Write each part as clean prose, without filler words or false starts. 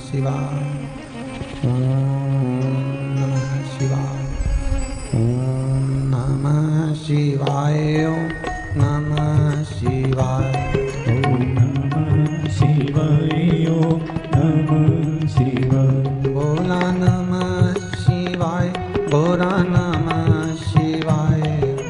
शिवाय। ओम नमः शिवाय। ओम नमः शिवाय। ओम नमः शिवाय। ओम नमः शिवाय। ओम नमः शिवाय। भोला नमः शिवाय। भोला नमः शिवाय।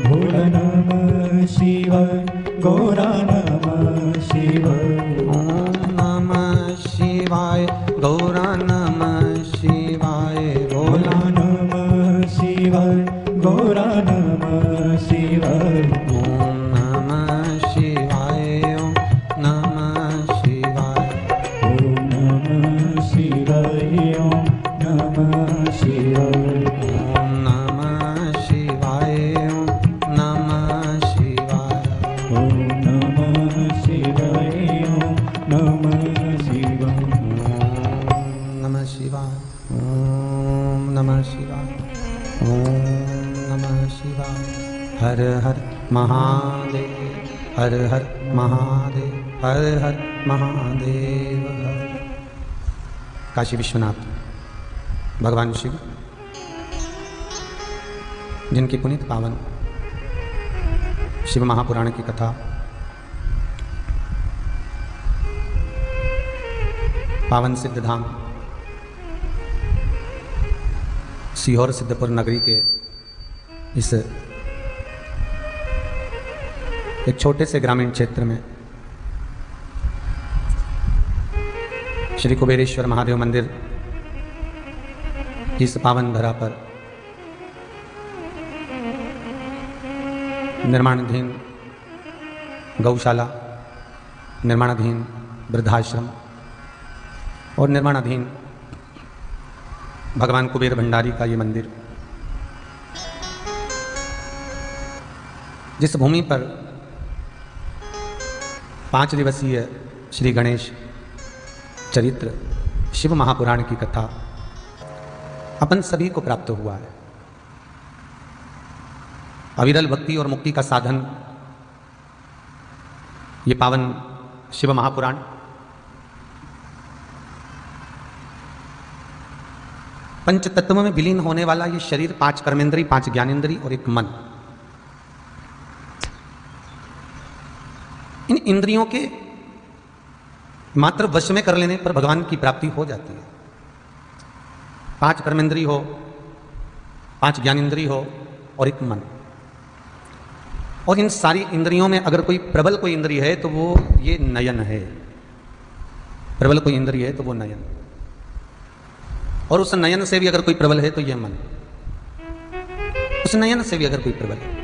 भोला नमः शिवाय। गौरा नमः शिवाय। ओम नमः शिवाय। गौरा नमः शिवाय। भोला नमः शिवाय। गौरा नमः शिवाय। ओम नमः शिवाय। ओम नमः शिवाय। ओम नमः शिवाय। ओम नमः शिवाय। ओम नमः शिवाय। ओम नमः शिवाय। ओम नमः शिवाय। ओम नमः शिवाय। ओम नमः शिवाय। ओम नमः शिवाय। ओम नमः शिवाय। हर हर महादेव। हर हर महादेव। हर हर महादेव। हर। काशी विश्वनाथ भगवान शिव, जिनकी पुनीत पावन शिव महापुराण की कथा पावन सिद्ध धाम सीहोर सिद्धपुर नगरी के इस एक छोटे से ग्रामीण क्षेत्र में श्री कुबेरेश्वर महादेव मंदिर इस पावन धरा पर निर्माणाधीन गौशाला, निर्माणाधीन वृद्धाश्रम और निर्माणाधीन भगवान कुबेर भंडारी का ये मंदिर, जिस भूमि पर 5 दिवसीय श्री गणेश चरित्र शिव महापुराण की कथा अपन सभी को प्राप्त हुआ है। अविरल भक्ति और मुक्ति का साधन ये पावन शिव महापुराण पंच तत्व में विलीन होने वाला ये शरीर, 5 कर्मेंद्री, 5 ज्ञानेंद्री और एक मन, इन इंद्रियों के मात्र वश में कर लेने पर भगवान की प्राप्ति हो जाती है। 5 कर्मेंद्री हो, 5 ज्ञानेंद्री हो और एक मन, और इन सारी इंद्रियों में अगर कोई प्रबल कोई इंद्रिय है तो वो ये नयन है। प्रबल कोई इंद्रिय है तो वो नयन, और उस नयन से भी अगर कोई प्रबल है तो यह मन, उस नयन से भी अगर कोई प्रबल है।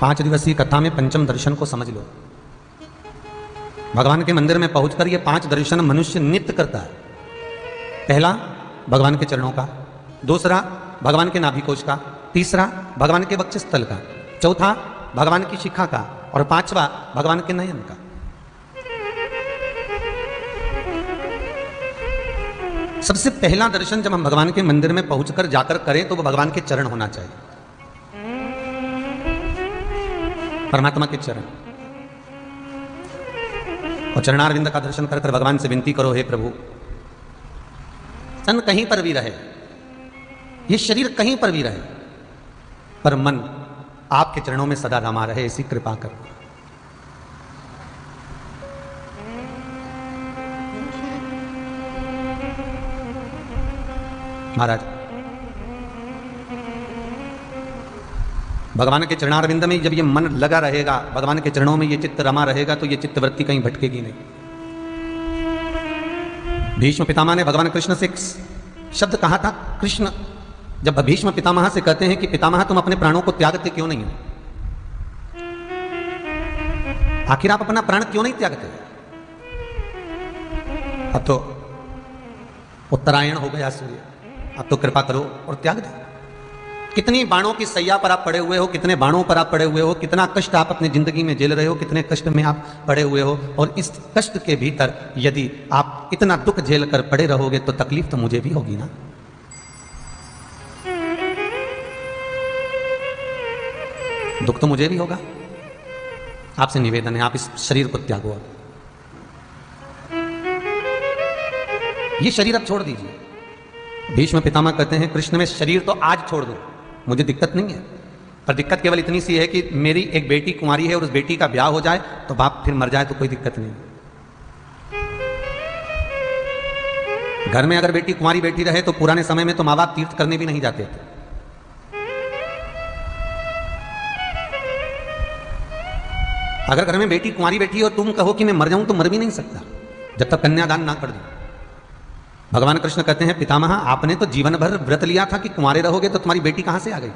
पांच दिवसीय कथा में पंचम दर्शन को समझ लो। भगवान के मंदिर में पहुंचकर ये 5 दर्शन मनुष्य नित्य करता है। पहला भगवान के चरणों का, दूसरा भगवान के नाभिकोश का, तीसरा भगवान के वक्षस्थल का, चौथा भगवान की शिखा का, और 5वां भगवान के नयन का। सबसे पहला दर्शन जब हम भगवान के मंदिर में पहुंचकर जाकर करें तो वो भगवान के चरण होना चाहिए, परमात्मा के चरण। और चरणारविंद का दर्शन कर भगवान से विनती करो, हे प्रभु, तन कहीं पर भी रहे, ये शरीर कहीं पर भी रहे, पर मन आपके चरणों में सदा रमा रहे, ऐसी कृपा करो। महाराज, भगवान के चरणारविंद में जब ये मन लगा रहेगा, भगवान के चरणों में ये चित्त रमा रहेगा, तो ये चित्तवृत्ति कहीं भटकेगी नहीं। भीष्म पितामह ने भगवान कृष्ण से एक शब्द कहा था। कृष्ण जब भीष्म पितामह से कहते हैं कि पितामह तुम अपने प्राणों को त्यागते क्यों नहीं हो, आखिर आप अपना प्राण क्यों नहीं त्यागते? अब तो उत्तरायण हो गया सूर्य, अब तो कृपा करो और त्याग दो। कितनी बाणों की सैया पर आप पड़े हुए हो, कितने बाणों पर आप पड़े हुए हो, कितना कष्ट आप अपनी जिंदगी में झेल रहे हो, कितने कष्ट में आप पड़े हुए हो, और इस कष्ट के भीतर यदि आप इतना दुख झेल कर पड़े रहोगे तो तकलीफ तो मुझे भी होगी ना। दुख तो मुझे भी होगा। आपसे निवेदन है, आप इस शरीर को त्यागो। ये शरीर अब छोड़ दीजिए। भीष्म पितामह कहते हैं कृष्ण में शरीर तो आज छोड़ दो, मुझे दिक्कत नहीं है, पर दिक्कत केवल इतनी सी है कि मेरी एक बेटी कुंवारी है और उस बेटी का ब्याह हो जाए तो बाप फिर मर जाए तो कोई दिक्कत नहीं। घर में अगर बेटी कुंवारी बैठी रहे तो पुराने समय में तो माँ बाप तीर्थ करने भी नहीं जाते थे। अगर घर में बेटी कुंवारी बैठी और तुम कहो कि मैं मर जाऊं तो मर भी नहीं सकता जब तक कन्यादान ना कर दो। भगवान कृष्ण कहते हैं पितामह आपने तो जीवन भर व्रत लिया था कि कुंवारे रहोगे, तो तुम्हारी बेटी कहां से आ गई थी?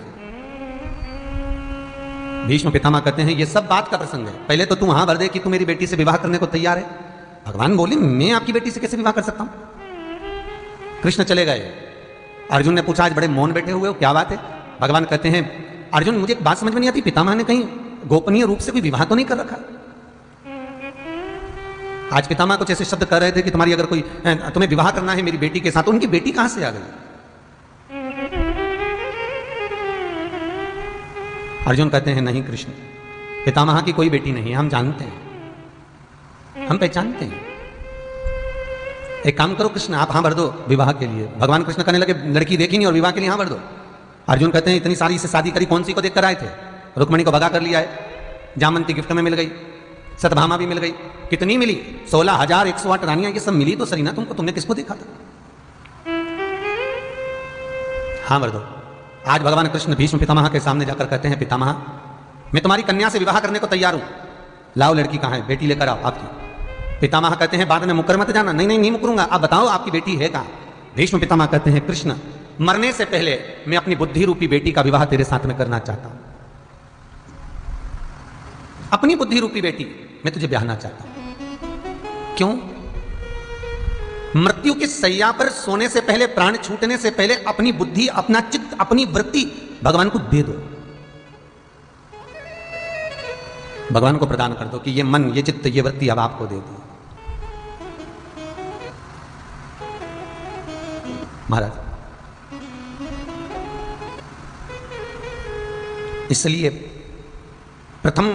भीष्म पितामह कहते हैं ये सब बात का प्रसंग है, पहले तो तू वहां भर दे कि तू मेरी बेटी से विवाह करने को तैयार है। भगवान बोले मैं आपकी बेटी से कैसे विवाह कर सकता हूं? कृष्ण चले गए। अर्जुन ने पूछा आज बड़े मौन बैठे हुए हो, क्या बात है? भगवान कहते हैं अर्जुन मुझे एक बात समझ में नहीं आती, पितामह ने कहीं गोपनीय रूप से कोई विवाह तो नहीं कर रखा? आज पितामह कुछ ऐसे शब्द कर रहे थे कि तुम्हारी अगर कोई तुम्हें विवाह करना है मेरी बेटी के साथ, तो उनकी बेटी कहां से आ गई? अर्जुन कहते हैं नहीं कृष्ण, पितामह की कोई बेटी नहीं है, हम जानते हैं, हम पहचानते हैं। एक काम करो कृष्ण आप हाँ भर दो विवाह के लिए। भगवान कृष्ण कहने लगे लड़की देखी नहीं और विवाह के लिए हाँ भर दो। अर्जुन कहते हैं इतनी सारी से शादी करी, कौन सी को देख कर आए थे? रुक्मणी को भगा कर लिया है, जामंती गिफ्ट में मिल गई, सतभामा भी मिल गई। कितनी मिली? 16,108 रानियां, ये सब मिली तो सरी ना तुमको, तुमने किसको देखा था? हाँ भर दो। आज भगवान कृष्ण भीष्म पितामह के सामने जाकर कहते हैं पितामह मैं तुम्हारी कन्या से विवाह करने को तैयार हूं, लाओ लड़की कहां है, बेटी लेकर आओ आपकी। पितामह कहते हैं बाद में मुकर मत जाना। नहीं नहीं नहीं मुकरूंगा, आप बताओ आपकी बेटी है कहां? भीष्म पितामह कहते हैं कृष्ण मरने से पहले मैं अपनी बुद्धि रूपी बेटी का विवाह तेरे साथ में करना चाहता हूं। अपनी बुद्धि रूपी बेटी मैं तुझे ब्याहना चाहता हूं। क्यों? मृत्यु की सैया पर सोने से पहले, प्राण छूटने से पहले अपनी बुद्धि, अपना चित्त, अपनी वृत्ति भगवान को दे दो, भगवान को प्रदान कर दो कि ये मन, ये चित्त, ये वृत्ति अब आपको दे दी। महाराज इसलिए प्रथम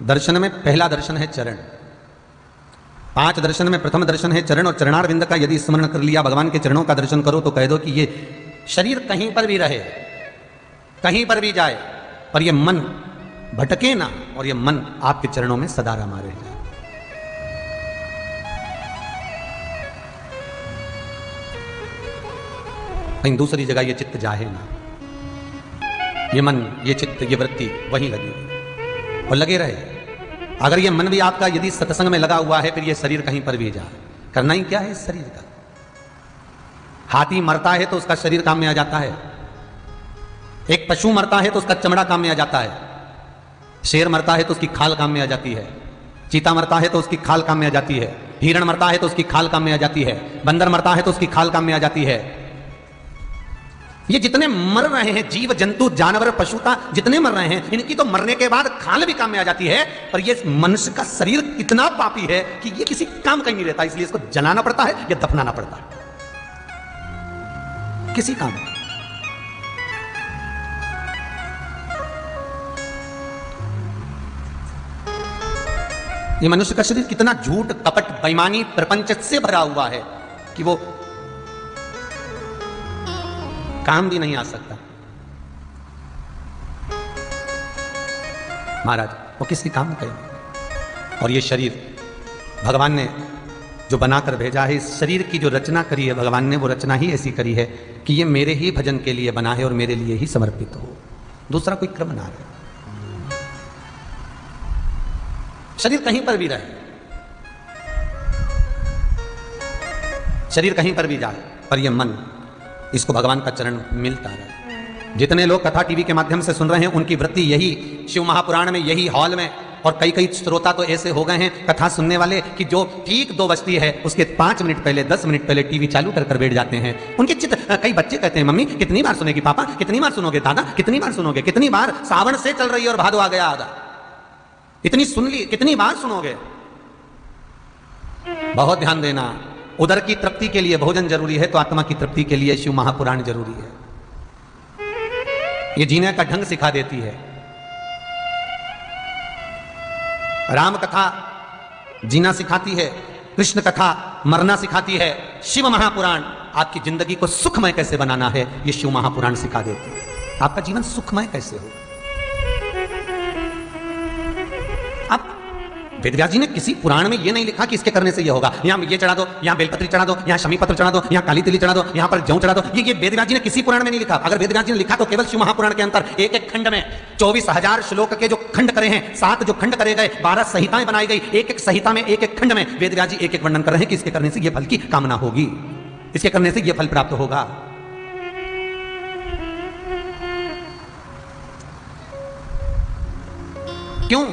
दर्शन में पहला दर्शन है चरण। 5 दर्शन में प्रथम दर्शन है चरण, और चरणारविंद का यदि स्मरण कर लिया, भगवान के चरणों का दर्शन करो तो कह दो कि ये शरीर कहीं पर भी रहे, कहीं पर भी जाए, पर ये मन भटके ना, और ये मन आपके चरणों में सदा रमा रह जाए। कहीं दूसरी जगह ये चित्त जाए ना, ये मन, ये चित्त, ये वृत्ति वहीं लगी हुई और लगे रहे। अगर ये मन भी आपका यदि सत्संग में लगा हुआ है, फिर ये शरीर कहीं पर भी जाए, करना ही क्या है इस शरीर का? हाथी मरता है तो उसका शरीर काम में आ जाता है, एक पशु मरता है तो उसका चमड़ा काम में आ जाता है, शेर मरता है तो उसकी खाल काम में आ जाती है, चीता मरता है तो उसकी खाल काम में आ जाती है, हिरण मरता है तो उसकी खाल काम में आ जाती है, बंदर मरता है तो उसकी खाल काम में आ जाती है। ये जितने मर रहे हैं जीव जंतु जानवर पशुता जितने मर रहे हैं, इनकी तो मरने के बाद खाल भी काम में आ जाती है, पर ये मनुष्य का शरीर इतना पापी है कि ये किसी काम का ही नहीं रहता, इसलिए इसको जलाना पड़ता है या दफनाना पड़ता है, किसी काम। ये मनुष्य का शरीर कितना झूठ कपट बेईमानी प्रपंच से भरा हुआ है कि वो काम भी नहीं आ सकता। महाराज वो किसी काम का ही। और ये शरीर भगवान ने जो बनाकर भेजा है, इस शरीर की जो रचना करी है भगवान ने, वो रचना ही ऐसी करी है कि ये मेरे ही भजन के लिए बना है और मेरे लिए ही समर्पित हो, दूसरा कोई क्रम ना रहे। शरीर कहीं पर भी रहे, शरीर कहीं पर भी जाए, पर यह मन, इसको भगवान का चरण मिलता रहे। जितने लोग कथा टीवी के माध्यम से सुन रहे हैं, उनकी वृत्ति यही शिव महापुराण में, यही हॉल में, और कई कई श्रोता तो ऐसे हो गए हैं कथा सुनने वाले कि जो ठीक 2 बजती है उसके 5 मिनट पहले, 10 मिनट पहले टीवी चालू कर बैठ जाते हैं। उनके चित्र, कई बच्चे कहते हैं मम्मी कितनी बार सुनेगी, पापा कितनी बार सुनोगे, दादा कितनी बार सुनोगे, कितनी बार, सावन से चल रही है और भादो आ गया आधा, इतनी सुन ली, कितनी बार सुनोगे? बहुत ध्यान देना, उदर की तृप्ति के लिए भोजन जरूरी है, तो आत्मा की तृप्ति के लिए शिव महापुराण जरूरी है। ये जीने का ढंग सिखा देती है। राम कथा जीना सिखाती है, कृष्ण कथा मरना सिखाती है, शिव महापुराण आपकी जिंदगी को सुखमय कैसे बनाना है ये शिव महापुराण सिखा देते हैं। आपका जीवन सुखमय कैसे हो। आप वेदव्यास जी ने किसी पुराण में ये नहीं लिखा कि इसके करने से ये होगा, यहां ये चढ़ा दो, यहां बेलपत्री चढ़ा दो, यहां शमी पत्र चढ़ा दो, यहां काली तिली चढ़ा दो, यहां पर जौ चढ़ा दो। ये वेदव्यास जी ने किसी पुराण में नहीं लिखा। अगर वेदव्यास जी ने लिखा तो केवल शिव महापुराण के अंतर एक एक खंड में 24,000 श्लोक के जो खंड करे हैं, 7 जो खंड करे गए, 12 संहिताएं बनाई गई, एक एक संहिता में एक एक खंड में वेदव्यास जी एक एक वर्णन कर रहे हैं कि इसके करने से ये फल की कामना होगी, इसके करने से ये फल प्राप्त होगा। क्यों?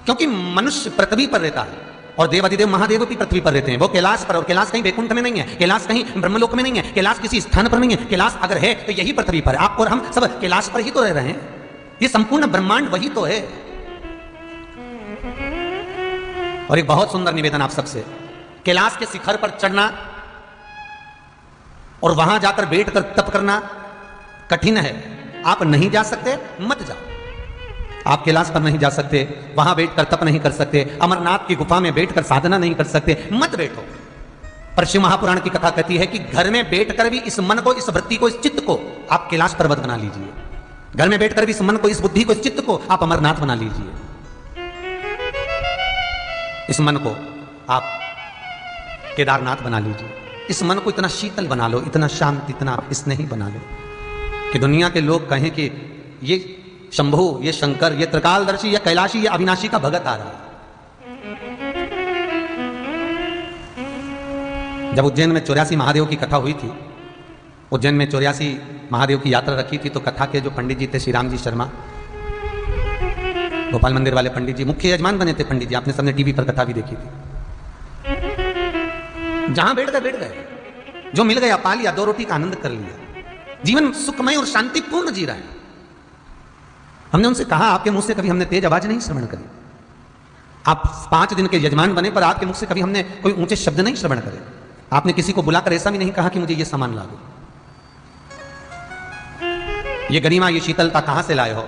क्योंकि मनुष्य पृथ्वी पर रहता है और देवाधिदेव महादेव भी पृथ्वी पर रहते हैं। वो कैलाश पर, और कैलाश कहीं वैकुंठ में नहीं है, कैलाश कहीं ब्रह्मलोक में नहीं है, कैलाश किसी स्थान पर नहीं है। कैलाश अगर है तो यही पृथ्वी पर। आप और हम सब कैलाश पर ही तो रह रहे हैं। ये संपूर्ण ब्रह्मांड वही तो है। और एक बहुत सुंदर निवेदन आप सबसे, कैलाश के शिखर पर चढ़ना और वहां जाकर बैठकर तप करना कठिन है। आप नहीं जा सकते, मत जाओ। आप कैलाश पर नहीं जा सकते, वहां बैठकर तप नहीं कर सकते, अमरनाथ की गुफा में बैठकर साधना नहीं कर सकते, मत बैठो। पर शिव महापुराण की कथा कहती है कि घर में बैठकर भी इस मन को, इस वृत्ति को, इस चित्त को आप कैलाश पर्वत बना लीजिए। घर में बैठकर भी इस मन को, इस बुद्धि को, इस चित्त को आप अमरनाथ बना लीजिए। इस मन को आप केदारनाथ बना लीजिए। इस मन को इतना शीतल बना लो, इतना शांत, इतना स्नेही बना लो कि दुनिया के लोग कहें कि ये शंभु, ये शंकर, ये त्रिकालदर्शी, ये कैलाशी, ये अविनाशी का भगत आ रहा है। जब उज्जैन में 84 महादेव की कथा हुई थी, उज्जैन में 84 महादेव की यात्रा रखी थी, तो कथा के जो पंडित जी थे, श्री राम जी शर्मा, गोपाल मंदिर वाले पंडित जी, मुख्य यजमान बने थे पंडित जी। आपने सबने टीवी पर कथा भी देखी थी। जहां बैठ गए, जो मिल गया पा लिया, 2 रोटी का आनंद कर लिया, जीवन सुखमय और शांतिपूर्ण जी रहा है। हमने उनसे कहा, आपके मुंह से कभी हमने तेज आवाज नहीं श्रवण करी। आप 5 दिन के यजमान बने, पर आपके मुख से कभी हमने कोई ऊंचे शब्द नहीं श्रवण करे। आपने किसी को बुलाकर ऐसा भी नहीं कहा कि मुझे ये सामान ला दो। ये गरिमा, ये शीतलता कहां से लाए हो?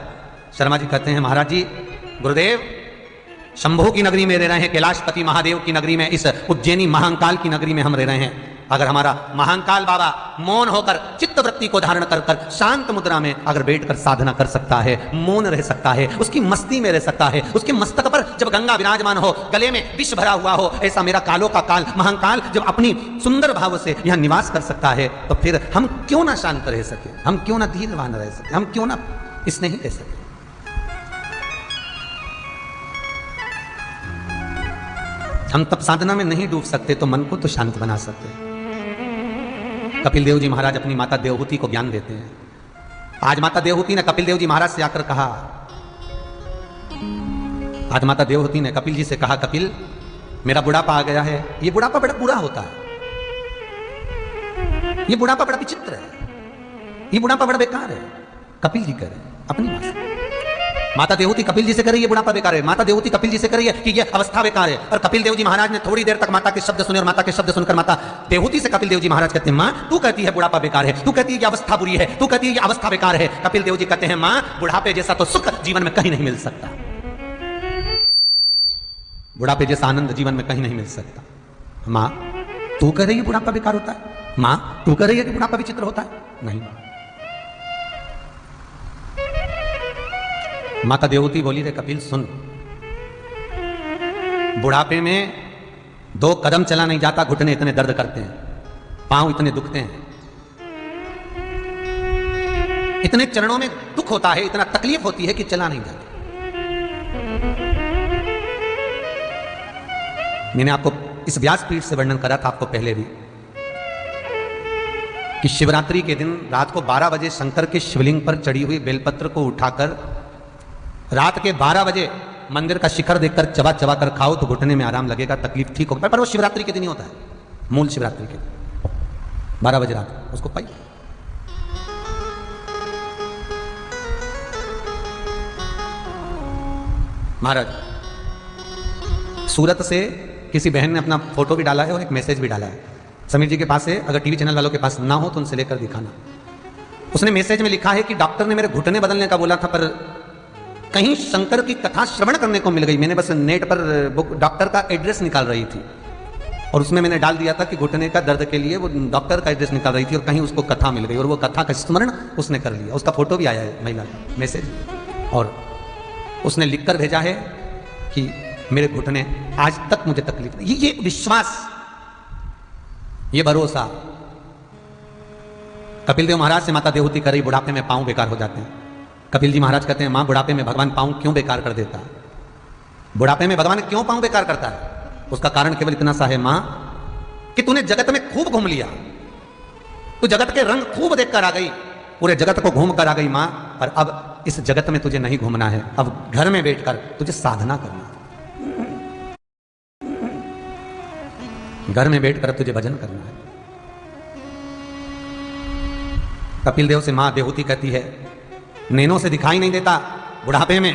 शर्मा जी कहते हैं, महाराज जी, गुरुदेव शंभू की नगरी में रह रहे हैं, कैलाशपति महादेव की नगरी में, इस उज्जैनी महाकाल की नगरी में हम रह रहे हैं। अगर हमारा महाकाल बाबा मौन होकर चित्त वृत्ति को धारण कर कर शांत मुद्रा में अगर बैठकर साधना कर सकता है, मौन रह सकता है, उसकी मस्ती में रह सकता है, उसके मस्तक पर जब गंगा विराजमान हो, गले में विष भरा हुआ हो, ऐसा मेरा कालों का काल महाकाल जब अपनी सुंदर भाव से यहां निवास कर सकता है, तो फिर हम क्यों ना शांत रह सके, हम क्यों ना धीरवान रह सके, हम क्यों ना स्नेही रह सके। हम तब साधना में नहीं डूब सकते तो मन को तो शांत बना सकते हैं। कपिल देव जी महाराज अपनी माता देवहूति को ज्ञान देते हैं। आज माता देवहूति ने कपिल देव जी महाराज से आकर कहा, आज माता देवहूति ने कपिल जी से कहा, कपिल मेरा बुढ़ापा आ गया है। ये बुढ़ापा बड़ा बुरा होता है, ये बुढ़ापा बड़ा विचित्र है, ये बुढ़ापा बड़ा बेकार है। कपिल जी कह रहे अपनी मां से, माता देवहूति कपिल जी से कह रही है बुढ़ापा बेकार है। माता देवहूति कपिल जी से कह रही है कि ये अवस्था बेकार है। और कपिल देव जी महाराज ने थोड़ी देर तक माता के शब्द सुने, और माता के शब्द सुनकर माता देवहूति से कपिल देव जी महाराज कहते हैं, मां तू कहती है बुढ़ापा बेकार है, तू कहती है कि अवस्था बुरी है, तू कहती है कि अवस्था बेकार है। कपिल देव जी कहते हैं, मां बुढ़ापे जैसा तो सुख जीवन में कहीं नहीं मिल सकता, बुढ़ापे जैसा आनंद जीवन में कहीं नहीं मिल सकता। मां तू कह रही है बुढ़ापा बेकार होता है, मां तू कह रही है कि बुढ़ापा विचित्र होता है, नहीं। माता देवहूति बोली, रे कपिल सुन, बुढ़ापे में 2 कदम चला नहीं जाता, घुटने इतने दर्द करते हैं, पांव इतने दुखते हैं, इतने चरणों में दुख होता है, इतना तकलीफ होती है कि चला नहीं जाता। मैंने आपको इस व्यासपीठ से वर्णन करा था आपको पहले भी कि शिवरात्रि के दिन रात को 12 बजे शंकर के शिवलिंग पर चढ़ी हुई बेलपत्र को उठाकर रात के 12 बजे मंदिर का शिखर देखकर चबा चबा कर खाओ तो घुटने में आराम लगेगा, तकलीफ ठीक होगी। पर वो शिवरात्रि के दिन ही होता है, मूल शिवरात्रि के दिन 12 बजे रात उसको पाई। महाराज सूरत से किसी बहन ने अपना फोटो भी डाला है और एक मैसेज भी डाला है। समीर जी के पास है, अगर टीवी चैनल वालों के पास ना हो तो उनसे लेकर दिखाना। उसने मैसेज में लिखा है कि डॉक्टर ने मेरे घुटने बदलने का बोला था, पर कहीं शंकर की कथा श्रवण करने को मिल गई। मैंने बस नेट पर बुक डॉक्टर का एड्रेस निकाल रही थी और उसमें मैंने डाल दिया था कि घुटने का दर्द के लिए वो डॉक्टर का एड्रेस निकाल रही थी और कहीं उसको कथा मिल गई और वो कथा का स्मरण उसने कर लिया। उसका फोटो भी आया है महिला का मैसेज, और उसने लिखकर भेजा है कि मेरे घुटने आज तक मुझे तकलीफ नहीं। ये विश्वास, ये भरोसा। कपिल देव महाराज से माता देवहूति कर रही, बुढ़ापे में पांव बेकार हो जाते हैं। कपिल जी महाराज कहते हैं, मां बुढ़ापे में भगवान पांव क्यों बेकार कर देता है? बुढ़ापे में भगवान क्यों पांव बेकार करता है? उसका कारण केवल इतना सा है मां कि तूने जगत में खूब घूम लिया, तू जगत के रंग खूब देखकर आ गई, पूरे जगत को घूम कर आ गई मां, और अब इस जगत में तुझे नहीं घूमना है, अब घर में बैठकर तुझे साधना करना है, घर में बैठकर तुझे भजन करना है। कपिल देव से मां देवहूति कहती है, नैनों से दिखाई नहीं देता बुढ़ापे में।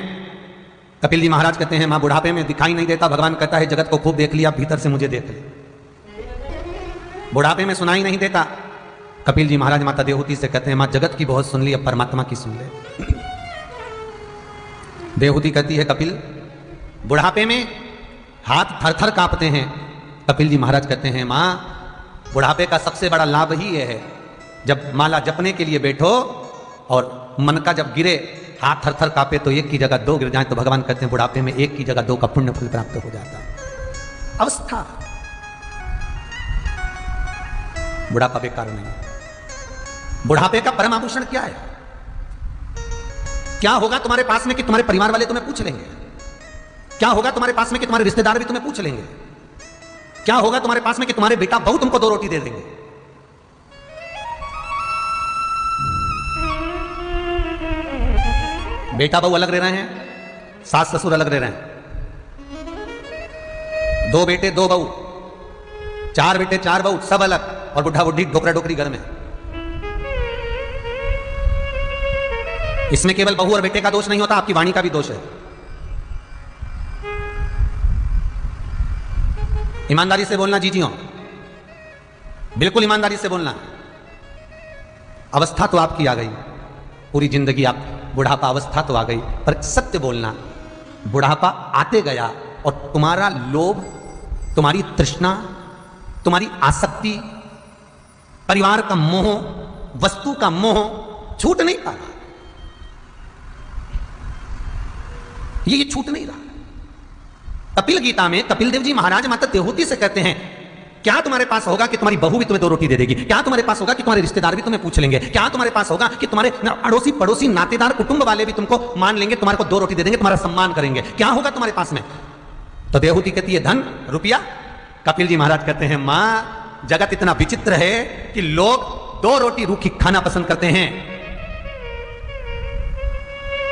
कपिल जी महाराज कहते हैं, मां बुढ़ापे में दिखाई नहीं देता। भगवान कहता है, जगत को खूब देख लिया, भीतर से मुझे देख ले। बुढ़ापे में सुनाई नहीं देता। कपिल जी महाराज माता देवहूति से कहते हैं, मां जगत की बहुत सुन ली, अब परमात्मा की सुन ले। देवहूति कहती है, कपिल बुढ़ापे में हाथ थर थर कांपते हैं। कपिल जी महाराज कहते हैं, मां बुढ़ापे का सबसे बड़ा लाभ ही यह है, जब माला जपने के लिए बैठो और मन का जब गिरे, हाथ थर थर कांपे, तो एक की जगह दो गिर जाए, तो भगवान कहते हैं बुढ़ापे में एक की जगह दो का पुण्य फल प्राप्त हो जाता है। अवस्था, बुढ़ापा बेकार नहीं। बुढ़ापे का परम आभूषण क्या है? क्या होगा तुम्हारे पास में कि तुम्हारे परिवार वाले तुम्हें पूछ लेंगे? क्या होगा तुम्हारे पास में कि तुम्हारे रिश्तेदार भी तुम्हें पूछ लेंगे? क्या होगा तुम्हारे पास में कि तुम्हारे बेटा बहू तुमको 2 रोटी दे देंगे? बेटा बहू अलग रह रहे हैं, सास ससुर अलग रह रहे हैं, 2 बेटे 2 बहू, 4 बेटे 4 बहू, सब अलग, और बुढ़ा बुढ़ी डोकरा डोकरी घर में। इसमें केवल बहू और बेटे का दोष नहीं होता, आपकी वाणी का भी दोष है। ईमानदारी से बोलना जीजियों, बिल्कुल ईमानदारी से बोलना। अवस्था तो आपकी आ गई, पूरी जिंदगी आप, बुढ़ापा अवस्था तो आ गई, पर सत्य बोलना। बुढ़ापा आते गया और तुम्हारा लोभ, तुम्हारी तृष्णा, तुम्हारी आसक्ति, परिवार का मोह, वस्तु का मोह छूट नहीं पा रहा। ये छूट नहीं रहा। कपिल गीता में कपिल देव जी महाराज माता देवहूति से कहते हैं, क्या तुम्हारे पास होगा कि तुम्हारी बहू भी तुम्हें 2 रोटी दे देगी? क्या तुम्हारे पास होगा कि तुम्हारे रिश्तेदार भी तुम्हें पूछ लेंगे? क्या तुम्हारे पास होगा कि तुम्हारे अड़ोसी पड़ोसी नातेदार कुटुंब वाले भी तुमको मान लेंगे, तुम्हारे को 2 रोटी दे देंगे, तुम्हारा सम्मान करेंगे? क्या होगा तुम्हारे पास में? तो देवहूति कहती है, धन, रुपया। कपिल जी महाराज कहते हैं, मां जगत इतना विचित्र है कि लोग 2 रोटी रूखी खाना पसंद करते हैं,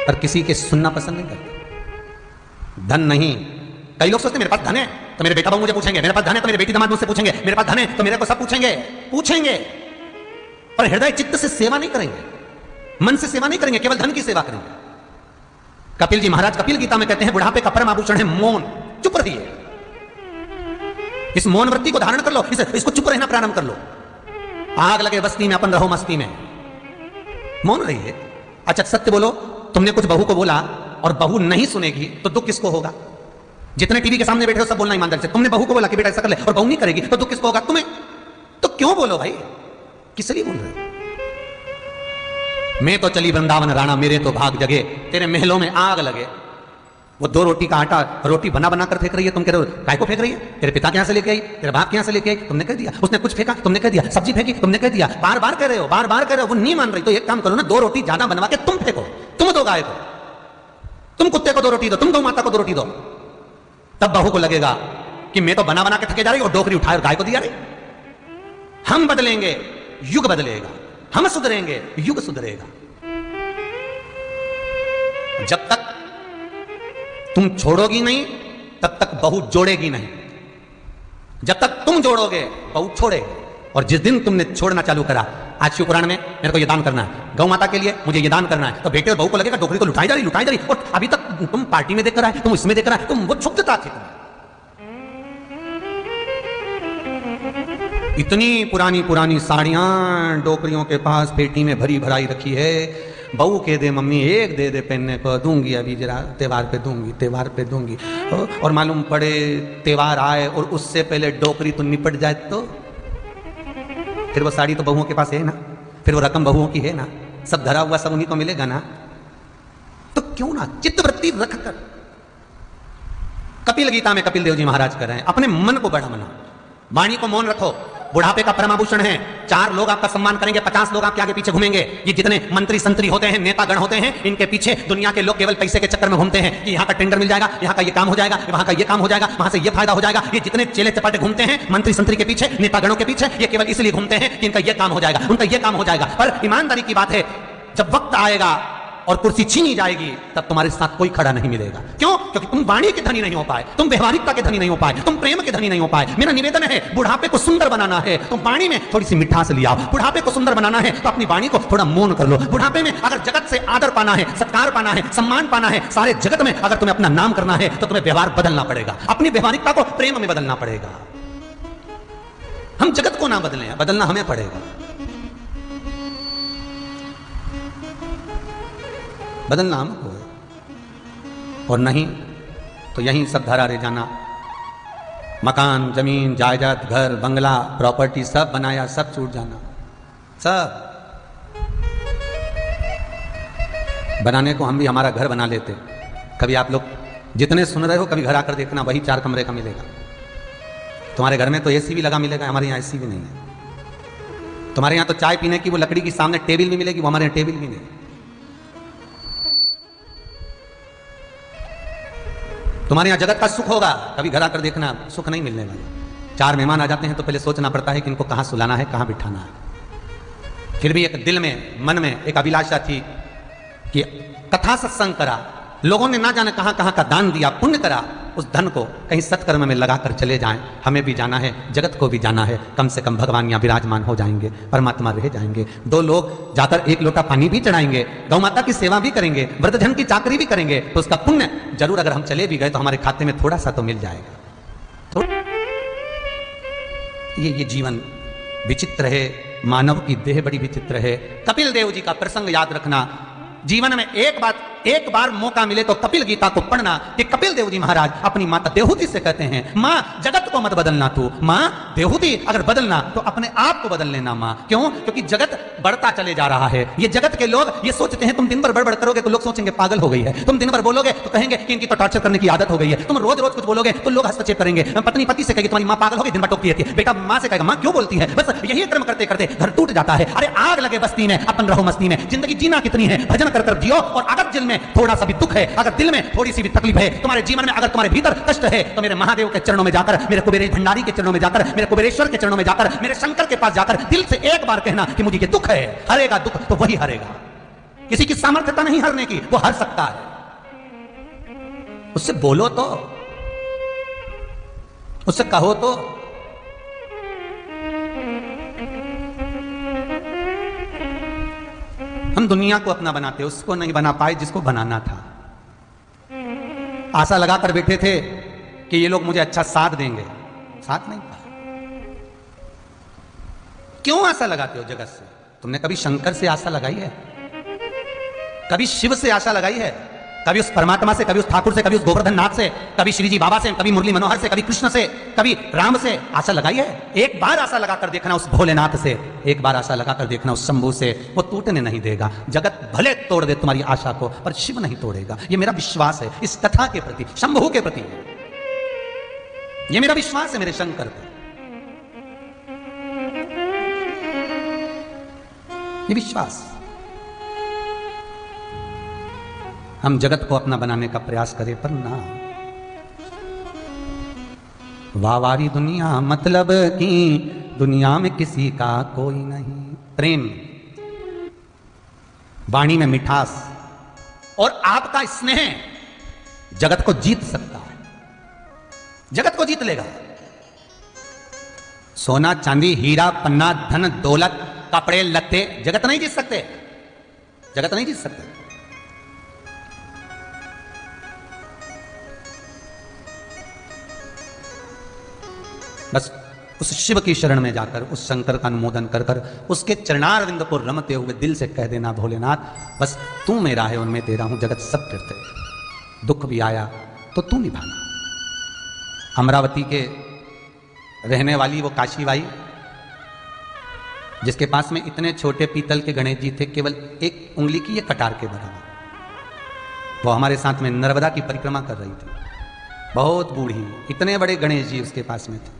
पर किसी के सुनना पसंद नहीं करते। धन नहीं, कई लोग सोचते हैं मेरे पास धन है तो मेरे बेटा बहू मुझे पूछेंगे, मेरे पास धन है तो मेरे बेटी दामाद मुझसे पूछेंगे, मेरे पास धन है तो मेरे को सब पूछेंगे, पर हृदय चित्त से सेवा नहीं करेंगे, मन से सेवा नहीं करेंगे, केवल धन की सेवा करेंगे। कपिल जी महाराज कपिल गीता में कहते हैं, बुढ़ापे का परम आभूषण है मौन। चुप रहिए, इस मौन वृत्ति को धारण कर लो, इसको चुप रहना प्रारंभ कर लो। आग लगे बस्ती में, अपन रहो मस्ती में, मौन रहिए। अच्छा सत्य बोलो, तुमने कुछ बहू को बोला और बहू नहीं सुनेगी तो दुख किसको होगा? जितने टीवी के सामने बैठे हो सब बोलना ईमानदारी से, तुमने बहू को बोला कि बेटा ऐसा कर ले और बहू नहीं करेगी तो दुख किसको होगा? तुम्हें। तो क्यों बोलो भाई, किस लिए बोल रहे? मैं तो चली वृंदावन राणा, मेरे तो भाग जगे, तेरे महलों में आग लगे। वो 2 रोटी का आटा रोटी बना बना कर फेंक रही है, तुम कह रहे हो काय को फेंक रही है? तेरे पिता के यहां से लेके आई, तेरे बाप के यहां से लेके आई, तुमने कह दिया। उसने कुछ फेंका, तुमने कह दिया। सब्जी फेंकी, तुमने कह दिया। बार बार कह रहे हो, बार बार कह रहे हो, वो नहीं मान रही। तो एक काम करो ना, 2 रोटी ज्यादा बनवा के तुम फेंको, तुम दो गाय को, तुम कुत्ते को 2 रोटी दो, तुम गौ माता को 2 रोटी दो। तब बहू को लगेगा कि मैं तो बना बना के थके जा रही और डोकरी उठाए और गाय को दिया रही। हम बदलेंगे, युग बदलेगा, हम सुधरेंगे, युग सुधरेगा। जब तक तुम छोड़ोगी नहीं तब तक बहू जोड़ेगी नहीं, जब तक तुम जोड़ोगे बहू छोड़ेगी। और जिस दिन तुमने छोड़ना चालू करा, आज शिव पुराण में मेरे को ये दान करना है, गौ माता के लिए मुझे ये दान करना है, तो बेटे और बहू को लगेगा डोकरी तो लुटाई जा रही। और अभी तक तुम पार्टी में देखकर आए, तुम इसमें देखकर आए, तुम वो क्षुब्धता थी। इतनी पुरानी पुरानी साड़ियां डोकरियों के पास पेटी में भरी भराई रखी है, बहू कह दे मम्मी एक दे दे पहनने को, दूंगी अभी जरा त्योहार पे दूंगी, त्योहार पे दूंगी, और मालूम पड़े त्योहार आए और उससे पहले डोकरी तो निपट जाए तो फिर वो साड़ी तो बहुओं के पास है ना, फिर वो रकम बहुओं की है ना, सब धरा हुआ सब उन्हीं को मिलेगा ना। तो क्यों ना चित्तवृत्ति रखकर, कपिल गीता में कपिल देव जी महाराज कर रहे हैं, अपने मन को बड़ा बनाओ, वाणी को मौन रखो, बुढ़ापे का परमाभूषण है। 4 लोग आपका सम्मान करेंगे, 50 लोग आपके आगे पीछे घूमेंगे। ये जितने मंत्री संतरी होते हैं, नेतागण होते हैं, इनके पीछे दुनिया के लोग केवल पैसे के चक्कर में घूमते हैं कि यहाँ का टेंडर मिल जाएगा, यहाँ का ये काम हो जाएगा, वहाँ का ये काम हो जाएगा, वहाँ से ये फायदा हो जाएगा। ये जितने चेले चपाटे घूमते हैं मंत्री संतरी के पीछे, नेतागणों के पीछे, ये केवल इसलिए घूमते हैं कि इनका ये काम हो जाएगा, उनका ये काम हो जाएगा। पर ईमानदारी की बात है, जब वक्त आएगा और कुर्सी छीनी जाएगी तब तुम्हारे साथ कोई खड़ा नहीं मिलेगा। क्यों? क्योंकि तुम वाणी के धनी नहीं हो पाए, तुम व्यवहारिकता के धनी नहीं हो पाए, तुम प्रेम के धनी नहीं हो पाए। मेरा निवेदन है, बुढ़ापे को सुंदर बनाना है तो वाणी में थोड़ी सी मिठास ले आओ। बुढ़ापे को सुंदर बनाना है तो अपनी वाणी को थोड़ा मौन कर लो। बुढ़ापे में अगर जगत से आदर पाना है, सत्कार पाना है, सम्मान पाना है, सारे जगत में अगर तुम्हें अपना नाम करना है तो तुम्हें व्यवहार बदलना पड़ेगा, अपनी व्यवहारिकता को प्रेम में बदलना पड़ेगा। हम जगत को ना बदलें, बदलना हमें पड़ेगा। बदलना हमको है, और नहीं तो यहीं सब धरा रह जाना। मकान, जमीन, जायदाद, घर, बंगला, प्रॉपर्टी सब बनाया, सब छूट जाना। सब बनाने को हम भी हमारा घर बना लेते। कभी आप लोग जितने सुन रहे हो कभी घर आकर देखना, वही 4 कमरे का मिलेगा। तुम्हारे घर में तो एसी भी लगा मिलेगा, हमारे यहाँ एसी भी नहीं है। तुम्हारे यहाँ तो चाय पीने की वो लकड़ी की सामने टेबल भी मिलेगी, वो हमारे यहाँ टेबल भी नहीं। तुम्हारे यहां जगत का सुख होगा, कभी घर आकर देखना सुख नहीं मिलने वाला। 4 मेहमान आ जाते हैं तो पहले सोचना पड़ता है कि इनको कहां सुलाना है, कहां बिठाना है। फिर भी एक दिल में, मन में एक अभिलाषा थी कि कथा सत्संग करा, लोगों ने ना जाने कहां कहां का दान दिया, पुण्य करा, उस धन को कहीं सत्कर्म में लगाकर चले जाएं। हमें भी जाना है, जगत को भी जाना है, कम से कम भगवान यहाँ विराजमान हो जाएंगे, परमात्मा रह जाएंगे। 2 लोग जाकर 1 लोटा पानी भी चढ़ाएंगे, गौ माता की सेवा भी करेंगे, वृद्धजन की चाकरी भी करेंगे, तो उसका पुण्य जरूर अगर हम चले भी गए तो हमारे खाते में थोड़ा सा तो मिल जाएगा। तो ये जीवन विचित्र है, मानव की देह बड़ी विचित्र है। कपिल देव जी का प्रसंग याद रखना। जीवन में एक बार मौका मिले तो कपिल गीता को पढ़ना कि कपिल देव जी महाराज अपनी माता देवहूति से कहते हैं, माँ जगत को मत बदलना तू, माँ देवहूति अगर बदलना तो अपने आप को बदल लेना माँ। क्यों? क्योंकि जगत बढ़ता चले जा रहा है। ये जगत के लोग ये सोचते हैं तुम दिन भर बड़बड़ करोगे तो लोग सोचेंगे पागल हो गई है, तुम दिन भर बोलोगे तो कहेंगे कि इनकी तो टॉर्चर करने की आदत हो गई है, तुम रोज रोज कुछ बोलोगे तो लोग हस्तक्षेप करेंगे। पत्नी पति से कहेगी तुम्हारी माँ पागल हो गई, दिन भर टोकती रहती है, बेटा माँ से कहेगा माँ क्यों बोलती है। बस यही क्रम करते करते घर टूट जाता है। अरे आग लगे बस्ती में, अपन रहो मस्ती में, जिंदगी जीना कितनी है, भजन कर कर जियो। और अगर दिल में थोड़ा सा भी दुख है, अगर दिल में थोड़ी सी भी तकलीफ है, तुम्हारे जीवन में अगर तुम्हारे भीतर कष्ट है, तो मेरे महादेव के चरणों में जाकर, मेरे कुबेर भंडारी के चरणों में जाकर, मेरे कुबेरेश्वर के चरणों में जाकर, मेरे शंकर के पास जाकर दिल से एक बार कहना कि मुझे ये दुख है। हरेगा दुख तो वही हरेगा, किसी की सामर्थ्यता नहीं हरने की, वो हर सकता है। उससे बोलो तो, उससे कहो तो। हम दुनिया को अपना बनाते, उसको नहीं बना पाए जिसको बनाना था। आशा लगाकर बैठे थे कि ये लोग मुझे अच्छा साथ देंगे, साथ नहीं पाए। क्यों आशा लगाते हो जगत से? तुमने कभी शंकर से आशा लगाई है? कभी शिव से आशा लगाई है? कभी उस परमात्मा से, कभी उस ठाकुर से, कभी उस गोवर्धन नाथ से, कभी श्रीजी बाबा से, कभी मुरली मनोहर से, कभी कृष्ण से, कभी राम से आशा लगाई है? एक बार आशा लगाकर देखना उस भोलेनाथ से, एक बार आशा लगाकर देखना उस शंभू से, वो टूटने नहीं देगा। जगत भले तोड़ दे तुम्हारी आशा को, पर शिव नहीं तोड़ेगा। ये मेरा विश्वास है इस कथा के प्रति, शंभू के प्रति। ये मेरा विश्वास है मेरे शंकर पे, ये विश्वास। हम जगत को अपना बनाने का प्रयास करें, पर ना। वावारी दुनिया मतलब कि दुनिया में किसी का कोई नहीं। प्रेम, वाणी में मिठास और आपका स्नेह जगत को जीत सकता है, जगत को जीत लेगा। सोना चांदी हीरा पन्ना धन दौलत कपड़े लत्ते जगत नहीं जीत सकते, जगत नहीं जीत सकते। बस उस शिव की शरण में जाकर उस शंकर का अनुमोदन कर कर उसके चरणारविंद को रमते हुए दिल से कह देना, भोलेनाथ बस तू मेरा है, उनमें तेरा हूं, जगत सब कीर्ते, दुख भी आया तो तू निभाना। अमरावती के रहने वाली वो काशीबाई, जिसके पास में इतने छोटे पीतल के गणेश जी थे, केवल एक उंगली की ये कटार के बराबर, वो हमारे साथ में नर्मदा की परिक्रमा कर रही थी, बहुत बूढ़ी, इतने बड़े गणेश जी उसके पास में थे,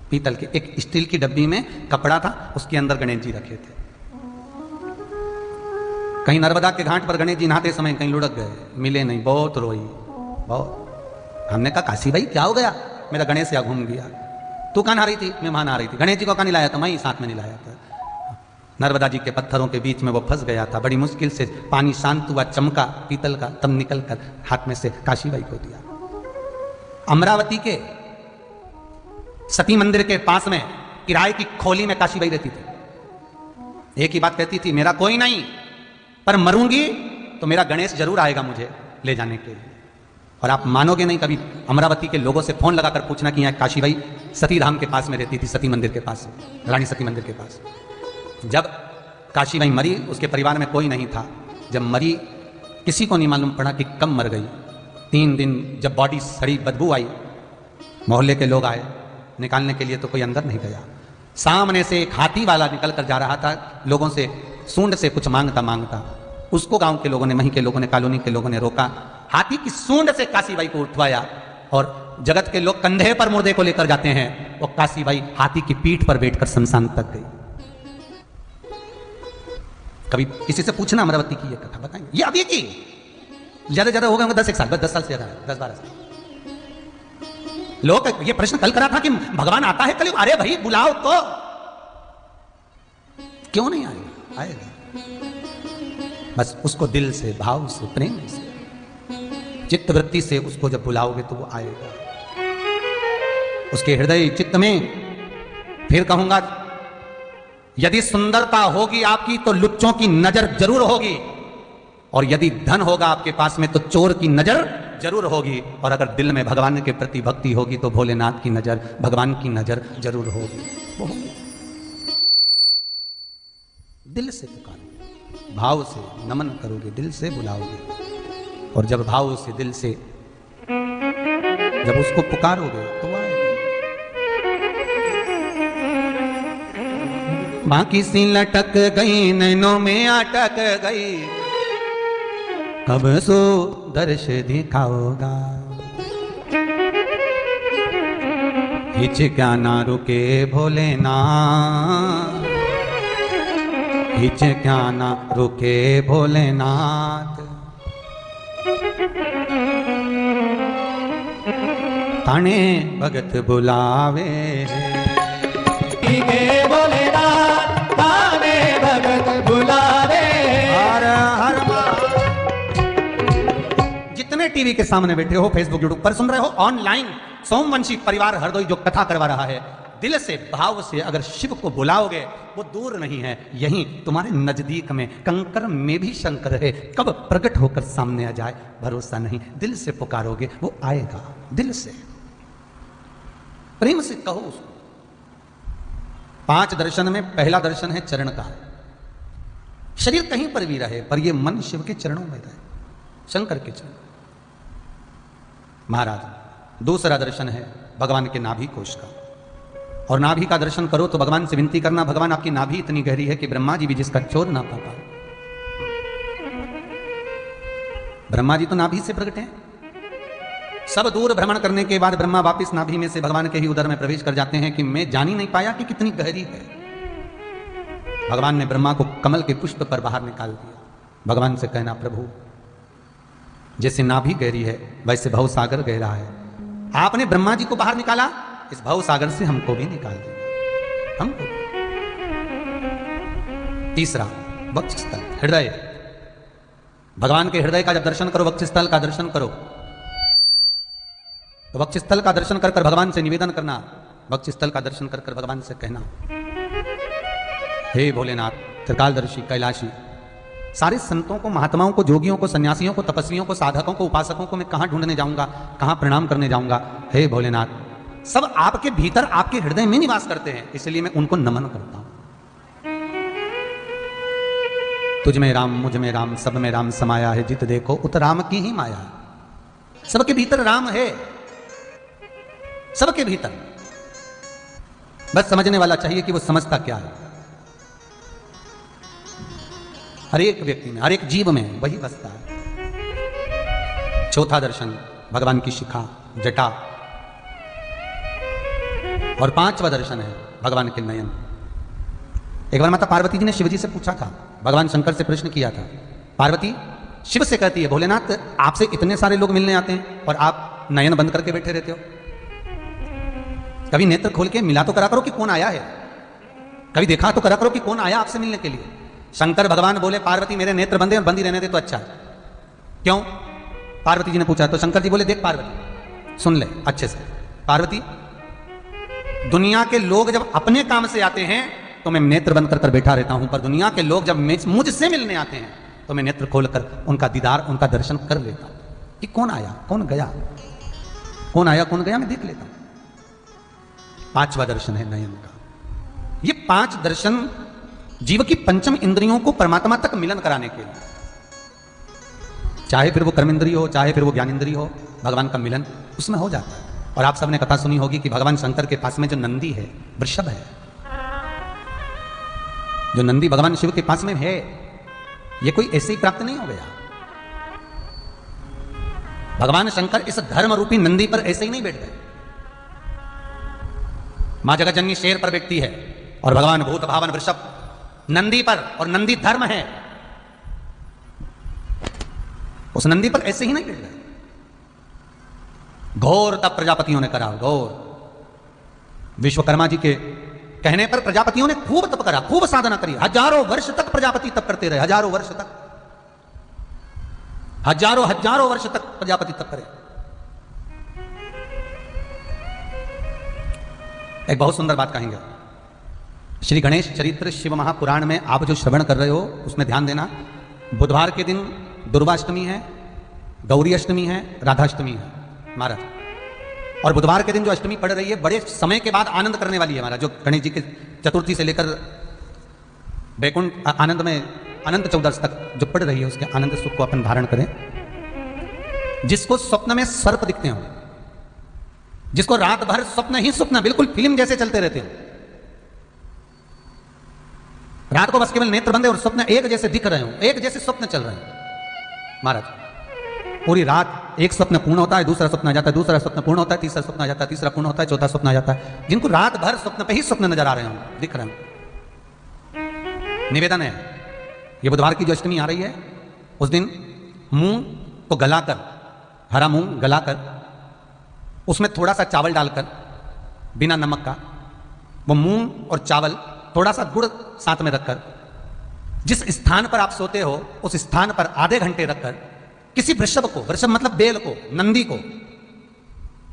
पीतल के, एक स्टील की डब्बी में कपड़ा था, उसके अंदर गणेश जी रखे थे। कहीं नर्मदा के घाट पर गणेश जी नहाते समय कहीं लुढ़क गए, मिले नहीं, बहुत रोई, बहुत। हमने कहा काशी भाई क्या हो गया, मेरा गणेश यहाँ घूम गया। तू कहाँ नहा रही थी? मैं वहां नहा रही थी। गणेश जी को कहाँ नहीं लाया था? मैं ही साथ में नहीं लाया था। नर्मदा जी के पत्थरों के बीच में वो फंस गया था, बड़ी मुश्किल से पानी शांत हुआ, चमका पीतल का, तब निकल कर हाथ में से काशीबाई को दिया। अमरावती के सती मंदिर के पास में किराए की खोली में काशीबाई रहती थी। एक ही बात कहती थी, मेरा कोई नहीं, पर मरूंगी तो मेरा गणेश जरूर आएगा मुझे ले जाने के लिए। और आप मानोगे नहीं, कभी अमरावती के लोगों से फोन लगाकर पूछना कि यहाँ काशीबाई सती धाम के पास में रहती थी, सती मंदिर के पास, रानी सती मंदिर के पास। जब काशीबाई मरी, उसके परिवार में कोई नहीं था। जब मरी, किसी को नहीं मालूम पड़ा कि कब मर गई। 3 दिन जब बॉडी सड़ी, बदबू आई, मोहल्ले के लोग आए निकालने के लिए, तो कोई अंदर नहीं गया। सामने से एक हाथी वाला निकल कर जा रहा था, लोगों से सूंड से कुछ मांगता, उसको गांव के लोगों ने, वहीं के लोगों ने, कॉलोनी के लोगों ने रोका, हाथी की सूंड से काशीबाई को उठवाया। और जगत के लोग कंधे पर मुर्दे को लेकर जाते हैं, वो काशीबाई हाथी की पीठ पर बैठकर शमशान तक गई। कभी किसी से पूछना अमरावती की ये कथा बताएंगे, ये अभी की, ज्यादा हो गए होंगे 10 साल, बस 10 साल से ज्यादा, 10-12 साल। लोग ये प्रश्न कल करा था कि भगवान आता है कल, अरे भाई बुलाओ तो, क्यों नहीं आएगा? आएगा, बस उसको दिल से, भाव से, प्रेम से, चित्तवृत्ति से उसको जब बुलाओगे तो वो आएगा। उसके हृदय चित्त में, फिर कहूंगा, यदि सुंदरता होगी आपकी तो लुच्चों की नजर जरूर होगी, और यदि धन होगा आपके पास में तो चोर की नजर जरूर होगी, और अगर दिल में भगवान के प्रति भक्ति होगी तो भोलेनाथ की नजर, भगवान की नजर जरूर होगी। दिल से पुकारोगे, भाव से नमन करोगे, दिल से बुलाओगे, और जब भाव से, दिल से जब उसको पुकारोगे तो आएगा। बाकी सी लटक गई, नैनों में अटक गई, कब सो दर्श दिखाओगा। हिचक्या ना रुके भोलेनाथ, हिचक्या ना रुके भोलेनाथ, ताने भगत बुलावे भोलेनाथ, ताने भगत बुलावे। हर हर जितने टीवी के सामने बैठे हो, फेसबुक यूट्यूब पर सुन रहे हो, ऑनलाइन सोमवंशी परिवार हरदोई जो कथा करवा रहा है, दिल से, भाव से अगर शिव को बुलाओगे, वो दूर नहीं है, यहीं तुम्हारे नजदीक में, कंकर में भी शंकर है, कब प्रकट होकर सामने आ जाए भरोसा नहीं। दिल से पुकारोगे वो आएगा, दिल से, प्रेम से कहो उसको। 5 दर्शन में पहला दर्शन है चरण का। शरीर कहीं पर भी रहे, पर ये मन शिव के चरणों में रहे, शंकर के चरण। महाराज, दूसरा दर्शन है भगवान के नाभि कोश का, और नाभि का दर्शन करो तो भगवान से विनती करना, भगवान आपकी नाभि इतनी गहरी है कि ब्रह्मा जी भी जिसका चोर ना पा पाए। ब्रह्मा जी तो नाभि से प्रकट हैं। सब दूर भ्रमण करने के बाद ब्रह्मा वापिस नाभि में से भगवान के ही उदर में प्रवेश कर जाते हैं कि मैं जान ही नहीं पाया कि कितनी गहरी है। भगवान ने ब्रह्मा को कमल के पुष्प पर बाहर निकाल दिया। भगवान से कहना, प्रभु जैसे नाभि गहरी है वैसे भव सागर गहरा है, आपने ब्रह्मा जी को बाहर निकाला, इस भव सागर से हमको भी निकाल दिया, हमको। तीसरा वक्षस्थल, हृदय। भगवान के हृदय का जब दर्शन करो, वक्षस्थल का दर्शन करो, तो वक्षस्थल का दर्शन कर कर भगवान से निवेदन करना, वक्षस्थल का दर्शन कर कर भगवान से कहना, हे भोलेनाथ त्रिकालदर्शी कैलाशी, सारे संतों को, महात्माओं को, जोगियों को, सन्यासियों को, तपस्वियों को, साधकों को, उपासकों को मैं कहाँ ढूंढने जाऊंगा, कहाँ प्रणाम करने जाऊंगा। हे भोलेनाथ, सब आपके भीतर, आपके हृदय में निवास करते हैं, इसलिए मैं उनको नमन करता हूं। तुझ में राम, मुझ में राम, सब में राम समाया है, जित देखो उत राम की ही माया है। सबके भीतर राम है, सबके भीतर। बस समझने वाला चाहिए कि वो समझता क्या है। हर एक व्यक्ति में, हर एक जीव में वही बसता है। चौथा दर्शन भगवान की शिखा, जटा। और पांचवा दर्शन है भगवान के नयन। एक बार माता पार्वती जी ने शिवजी से पूछा था, भगवान शंकर से प्रश्न किया था। पार्वती शिव से कहती है, भोलेनाथ आपसे इतने सारे लोग मिलने आते हैं और आप नयन बंद करके बैठे रहते हो, कभी नेत्र खोल के मिला तो करा करो कि कौन आया है, कभी देखा तो करा करो कि कौन आया आपसे मिलने के लिए। शंकर भगवान बोले, पार्वती मेरे नेत्र बंदे और बंद ही रहने दे तो अच्छा है। क्यों? पार्वती जी ने पूछा तो शंकर जी बोले, देख पार्वती सुन ले अच्छे से, पार्वती दुनिया के लोग जब अपने काम से आते हैं तो मैं नेत्र बंद कर बैठा रहता हूं, पर दुनिया के लोग जब मुझसे मिलने आते हैं तो मैं नेत्र खोलकर उनका दीदार, उनका दर्शन कर लेता हूं कि कौन आया कौन गया, कौन आया कौन गया मैं देख लेता हूं। पांचवा दर्शन है नयन का। ये पांच दर्शन जीव की पंचम इंद्रियों को परमात्मा तक मिलन कराने के लिए, चाहे फिर वो कर्मेंद्रिय हो, चाहे फिर वो ज्ञानेंद्रिय हो, भगवान का मिलन उसमें हो जाता है। और आप सबने कथा सुनी होगी कि भगवान शंकर के पास में जो नंदी है, वृषभ है, जो नंदी भगवान शिव के पास में है, ये कोई ऐसे ही प्राप्त नहीं हो गया। भगवान शंकर इस धर्म रूपी नंदी पर ऐसे ही नहीं बैठ गए। मां जगतजननी शेर पर बैठती है और भगवान भूत भावन वृषभ नंदी पर, और नंदी धर्म है, उस नंदी पर ऐसे ही नहीं बैठ गए। घोर तप प्रजापतियों ने करा, घोर। विश्वकर्मा जी के कहने पर प्रजापतियों ने खूब तप करा, खूब साधना करी। हजारों वर्ष तक प्रजापति तप करते रहे, हजारों वर्ष तक, हजारों वर्ष तक प्रजापति तप करे। एक बहुत सुंदर बात कहेंगे, श्री गणेश चरित्र शिव महापुराण में आप जो श्रवण कर रहे हो उसमें ध्यान देना। बुधवार के दिन दुर्गाष्टमी है, गौरी अष्टमी है, राधाष्टमी है महाराज। और बुधवार के दिन जो अष्टमी पड़ रही है, बड़े समय के बाद आनंद करने वाली है महाराज। जो गणेश जी के चतुर्थी से लेकर वैकुंठ आनंद में अनंत चौदस तक जो पड़ रही है, उसके आनंद सुख को अपन धारण करें। जिसको स्वप्न में सर्प दिखते हो, जिसको रात भर स्वप्न ही स्वप्न, बिल्कुल फिल्म जैसे चलते रहते हैं, रात को बस केवल नेत्र बंदे और स्वप्न एक जैसे दिख रहे हो, एक जैसे स्वप्न चल रहे हैं महाराज। पूरी रात एक स्वप्न पूर्ण होता है, दूसरा स्वप्न आ जाता है, दूसरा स्वप्न पूर्ण होता है, तीसरा स्वप्न आ जाता है, तीसरा पूर्ण होता है, चौथा स्वप्न आ जाता है। जिनको रात भर स्वप्न पे ही स्वप्न नजर आ रहे हो, दिख रहे हो। निवेदन है, ये बुधवार की जो अष्टमी आ रही है, उस दिन मूंग को गलाकर, हरा मूंग गलाकर, उसमें थोड़ा सा चावल डालकर, बिना नमक का, वो मूंग और चावल थोड़ा सा गुड़ साथ में रखकर, जिस स्थान पर आप सोते हो उस स्थान पर आधे घंटे रखकर किसी वृषभ को, वृषभ मतलब बेल को, नंदी को,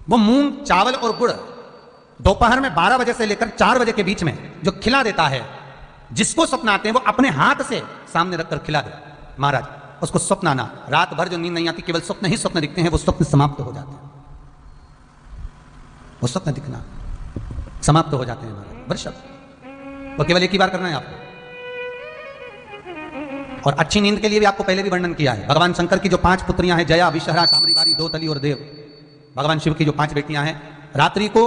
वो मूंग चावल और गुड़ दोपहर में 12 बजे से लेकर 4 बजे के बीच में जो खिला देता है, जिसको स्वप्न आते हैं वो अपने हाथ से सामने रखकर खिला दे महाराज। उसको स्वप्न आना, रात भर जो नींद नहीं आती, केवल स्वप्न ही स्वप्न दिखते हैं, वो स्वप्न समाप्त हो जाते हैं, वो स्वप्न दिखना समाप्त हो जाते हैं महाराज। वृषभ वो केवल एक ही बार करना है आपको। और अच्छी नींद के लिए भी आपको पहले भी वर्णन किया है। भगवान शंकर की जो 5 पुत्रियां हैं, जया, विषहरा, शाम्भवी, दोतली और देव, भगवान शिव की जो 5 बेटियां हैं, रात्रि को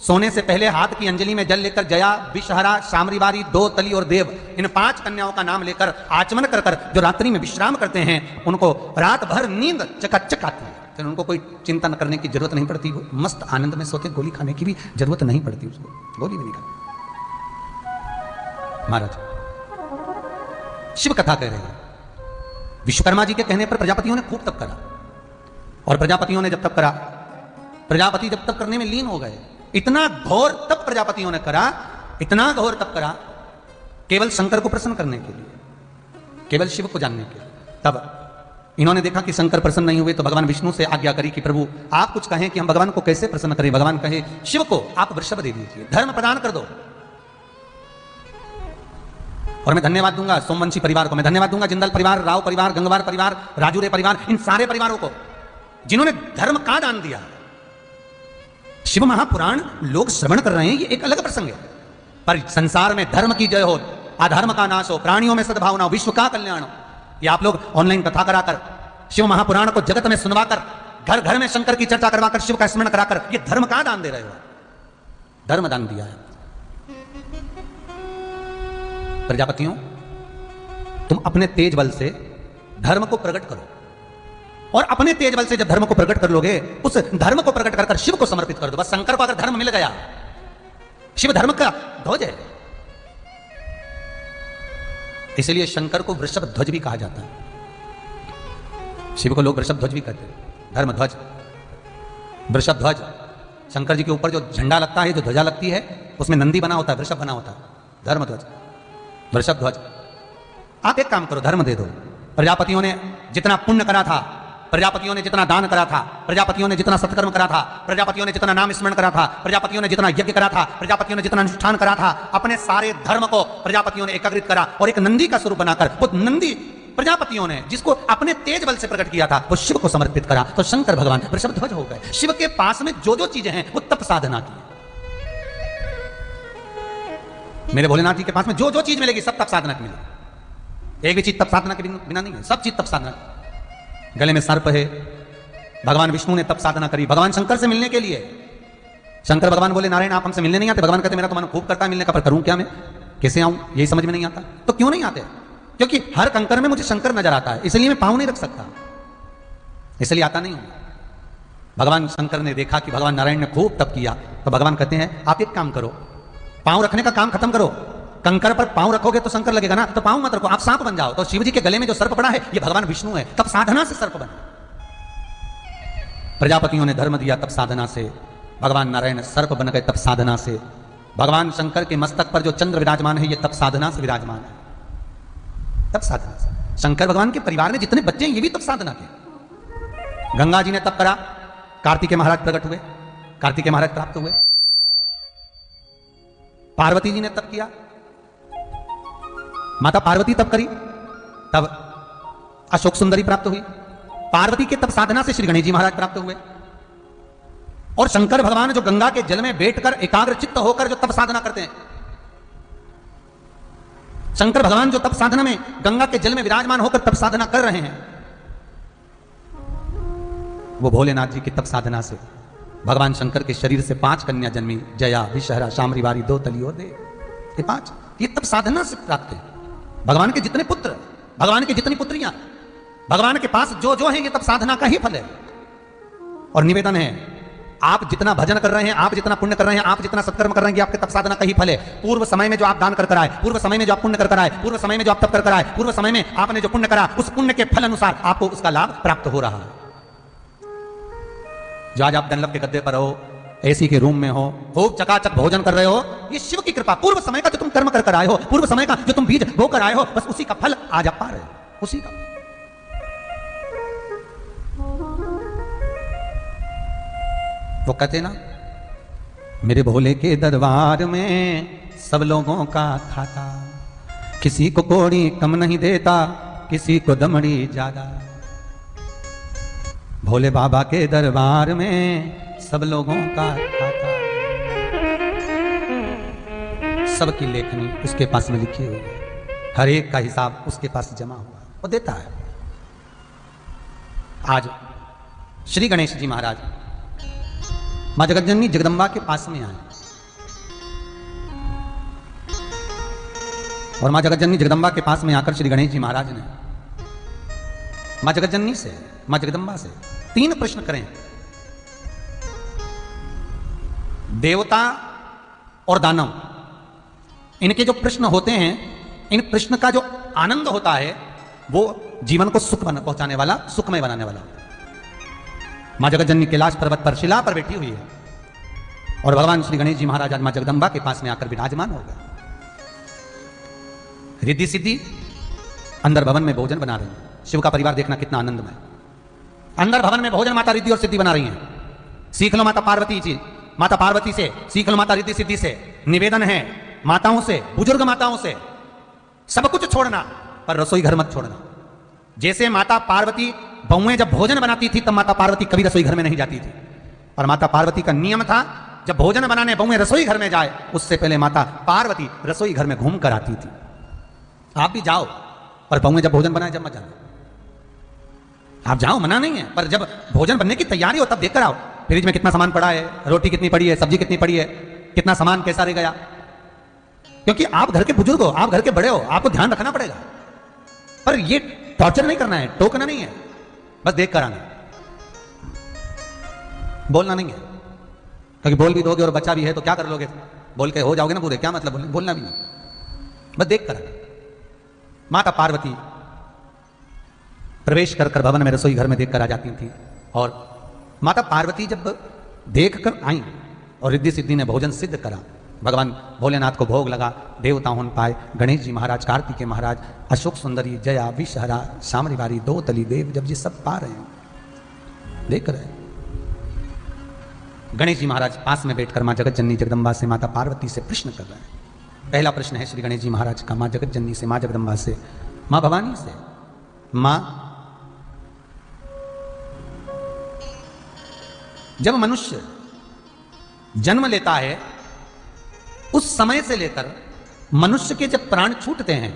सोने से पहले हाथ की अंजलि में जल लेकर जया, विषहरा, शाम्भवी, दोतली और देव, इन 5 कन्याओं का नाम लेकर आचमन कर कर जो रात्रि में विश्राम करते हैं, उनको रात भर नींद चकाचक आती है। फिर उनको कोई चिंता न करने की जरूरत नहीं पड़ती, वो मस्त आनंद में सोते, गोली खाने की भी जरूरत नहीं पड़ती उसको, गोली भी नहीं खाती महाराज। शिव कथा कह रहे हैं। विश्वकर्मा जी के कहने पर प्रजापतियों ने खूब तप करा, और प्रजापतियों ने जब तप करा, प्रजापति जब तप करने में लीन हो गए, इतना घोर तप प्रजापतियों ने करा, इतना घोर तप करा, केवल शंकर को प्रसन्न करने के लिए, केवल शिव को जानने के लिए। तब इन्होंने देखा कि शंकर प्रसन्न नहीं हुए, तो भगवान विष्णु से आज्ञा करी कि प्रभु आप कुछ कहें कि हम भगवान को कैसे प्रसन्न करें। भगवान कहे, शिव को आप वृषभ दे दीजिए, धर्म प्रदान कर दो, और मैं धन्यवाद दूंगा सोमवंशी परिवार को, मैं धन्यवाद दूंगा जिंदल परिवार, राव परिवार, गंगवार परिवार, राजूरे परिवार, इन सारे परिवारों को जिन्होंने धर्म का दान दिया। शिव महापुराण लोग श्रवण कर रहे हैं, ये एक अलग प्रसंग है। पर संसार में धर्म की जय हो, अधर्म का नाश हो, प्राणियों में सद्भावना हो, विश्व का कल्याण हो, ये आप लोग ऑनलाइन कथा कराकर, शिव महापुराण को जगत में सुनवाकर, घर घर में शंकर की चर्चा करवाकर, शिव का स्मरण कराकर, ये धर्म का दान दे रहे हो। धर्म दान दिया है। प्रजापतियों, तुम अपने तेज बल से धर्म को प्रकट करो, और अपने तेज बल से जब धर्म को प्रकट कर लोगे, उस धर्म को प्रकट कर शिव को समर्पित कर दो। बस शंकर को अगर धर्म मिल गया, शिव धर्म का ध्वज है, इसलिए शंकर को वृषभ ध्वज भी कहा जाता है। शिव को लोग वृषभ ध्वज भी कहते हैं, धर्म ध्वज, वृषभ ध्वज। शंकर जी के ऊपर जो झंडा लगता है, जो ध्वजा लगती है, उसमें नंदी बना होता है, वृषभ बना होता है, धर्म ध्वज, वृषभ ध्वज। आप एक काम करो, धर्म दे दो। प्रजापतियों ने जितना पुण्य करा था, प्रजापतियों ने जितना दान करा था, प्रजापतियों ने जितना सत्कर्म करा था, प्रजापतियों ने जितना नाम स्मरण करा था, प्रजापतियों ने जितना यज्ञ करा था, प्रजापतियों ने जितना अनुष्ठान करा था, अपने सारे धर्म को प्रजापतियों ने एकाग्रित करा और एक नंदी का स्वरूप बनाकर, वो नंदी प्रजापतियों ने जिसको अपने तेज बल से प्रकट किया था, वो शिव को समर्पित करा, तो शंकर भगवान वृषभ ध्वज हो गए। शिव के पास में जो जो चीजें हैं वो तप साधना की। मेरे भोलेनाथ जी के पास में जो जो चीज मिलेगी सब तप साधना की मिलेगी। एक भी चीज तप साधना के बिना नहीं है, सब चीज तप साधना। गले में सर्प है, भगवान विष्णु ने तप साधना करी भगवान शंकर से मिलने के लिए। शंकर भगवान बोले, नारायण आप हमसे मिलने नहीं आते। भगवान कहते, मेरा तो मन खूब करता है मिलने का, पर करूं क्या मैं, कैसे आऊं, यही समझ में नहीं आता। तो क्यों नहीं आते? क्योंकि हर कंकर में मुझे शंकर नजर आता है, इसलिए मैं पांव नहीं रख सकता, इसलिए आता नहीं हूं। भगवान शंकर ने देखा कि भगवान नारायण ने खूब तप किया, तो भगवान कहते हैं आप एक काम करो, पांव रखने का काम खत्म करो। कंकर पर पांव रखोगे तो शंकर लगेगा ना, तो पांव मत रखो, आप सांप बन जाओ। तो शिव जी के गले में जो सर्प पड़ा है, ये भगवान विष्णु है, तप साधना से सर्प बना। प्रजापतियों ने धर्म दिया तप साधना से, भगवान नारायण सर्प बन गए तप साधना से। भगवान शंकर के मस्तक पर जो चंद्र विराजमान है, ये तप साधना से विराजमान है, तप साधना से। शंकर भगवान के परिवार में जितने बच्चे हैं, ये भी तप साधना के। गंगा जी ने तप करा, कार्तिकेय महाराज प्रकट हुए, कार्तिकेय महाराज प्राप्त हुए। पार्वती जी ने तप किया, माता पार्वती तप करी, तब अशोक सुंदरी प्राप्त हुई। पार्वती के तप साधना से श्री गणेश जी महाराज प्राप्त हुए। और शंकर भगवान जो गंगा के जल में बैठकर एकाग्र चित्त होकर जो तप साधना करते हैं, शंकर भगवान जो तप साधना में गंगा के जल में विराजमान होकर तप साधना कर रहे हैं, वो भोलेनाथ जी की तप साधना से भगवान शंकर के शरीर से 5 कन्या जन्मी, जया, विषहरा, शामरी, वारी, दो तलियो दे, ये 5, ये तप साधना से प्राप्त है। भगवान के जितने पुत्र, भगवान की जितनी पुत्रियां, भगवान के पास जो जो है, ये तप साधना का ही फल है। और निवेदन है, आप जितना भजन कर रहे हैं, आप जितना पुण्य कर रहे हैं, आप जितना सत्कर्म कर रहे हैं, ये आपके तप साधना का ही फल है। पूर्व समय में जो आप दान कर कर आए, पूर्व समय में जो आप पुण्य कर कर आए, पूर्व समय में जो आप तप कर कर आए, पूर्व समय में आपने जो पुण्य करा, उस पुण्य के फल अनुसार आपको उसका लाभ प्राप्त हो रहा है। जो आज आप डनलप के गद्दे पर हो, एसी के रूम में हो, खूब चकाचक भोजन कर रहे हो, ये शिव की कृपा। पूर्व समय का जो तुम कर्म कर कर आए हो, पूर्व समय का जो तुम बीज बो कर आए हो, बस उसी का फल आज आप पा रहे हो, उसी का। वो कहते ना, मेरे भोले के दरबार में सब लोगों का खाता, किसी को कोड़ी कम नहीं देता, किसी को दमड़ी ज्यादा। भोले बाबा के दरबार में सब लोगों का खाता, सबकी लेखनी उसके पास में लिखी हुई है, हर एक का हिसाब उसके पास जमा हुआ, वो देता है। आज श्री गणेश जी महाराज मां जगतजननी जगदम्बा के पास में आए, और मां जगतजननी जगदम्बा के पास में आकर श्री गणेश जी महाराज ने मां जगतजननी से, मां जगदम्बा से 3 प्रश्न करें। देवता और दानव, इनके जो प्रश्न होते हैं, इन प्रश्न का जो आनंद होता है, वो जीवन को सुख पहुंचाने वाला, सुखमय बनाने वाला। मां जगतजननी कैलाश पर्वत पर शिला पर बैठी हुई है, और भगवान श्री गणेश जी महाराज आज मां जगदम्बा के पास में आकर विराजमान हो गए। रिद्धि सिद्धि अंदर भवन में भोजन बना रहे हैं। शिव का परिवार देखना कितना आनंदमय। अंदर भवन में भोजन माता रिद्धि और सिद्धि बना रही हैं। सीख लो माता पार्वती जी, माता पार्वती से सीख लो, माता रिद्धि सिद्धि से। निवेदन है माताओं से, बुजुर्ग माताओं से, सब कुछ छोड़ना पर रसोई घर मत छोड़ना। जैसे माता पार्वती बहुएं जब भोजन बनाती थी, तब माता पार्वती कभी रसोई घर में नहीं जाती थी। और माता पार्वती का नियम था, जब भोजन बनाने बहुएं रसोई घर में जाए उससे पहले माता पार्वती रसोई घर में घूम कर आती थी। आप भी जाओ, पर बहुएं जब भोजन बनाए जब मत जाना। आप जाओ, मना नहीं है, पर जब भोजन बनने की तैयारी हो तब देख कर आओ फ्रिज में कितना सामान पड़ा है, रोटी कितनी पड़ी है, सब्जी कितनी पड़ी है, कितना सामान कैसा रह गया। क्योंकि आप घर के बुजुर्ग हो, आप घर के बड़े हो, आपको ध्यान रखना पड़ेगा। पर ये टॉर्चर नहीं करना है, टोकना नहीं है, बस देख कर आना, बोलना नहीं है। क्योंकि बोल भी दोगे और बच्चा भी है तो क्या कर लोगे, बोल के हो जाओगे ना पूरे, क्या मतलब बोलना भी नहीं, बस देख कर आना। माता पार्वती प्रवेश कर कर भवन में रसोई घर में देख कर आ जाती थी। और माता पार्वती जब देख कर आई और रिद्धि सिद्धि ने भोजन सिद्ध करा, भगवान भोलेनाथ को भोग लगा, देवता होन पाए, गणेश जी महाराज, कार्तिकेय महाराज, अशोक सुंदरी, जया, विषहरा, शामरी बारी, दो तली देव, जब ये सब पा रहे हैं, देख रहे हैं। गणेश जी महाराज पास में बैठकर मां जगत जननी जगदम्बा से, माता पार्वती से प्रश्न कर रहे हैं। पहला प्रश्न है श्री गणेश जी महाराज का मां जगत जननी से, मां जगदम्बा से, मां भवानी से। मां, जब मनुष्य जन्म लेता है उस समय से लेकर मनुष्य के जब प्राण छूटते हैं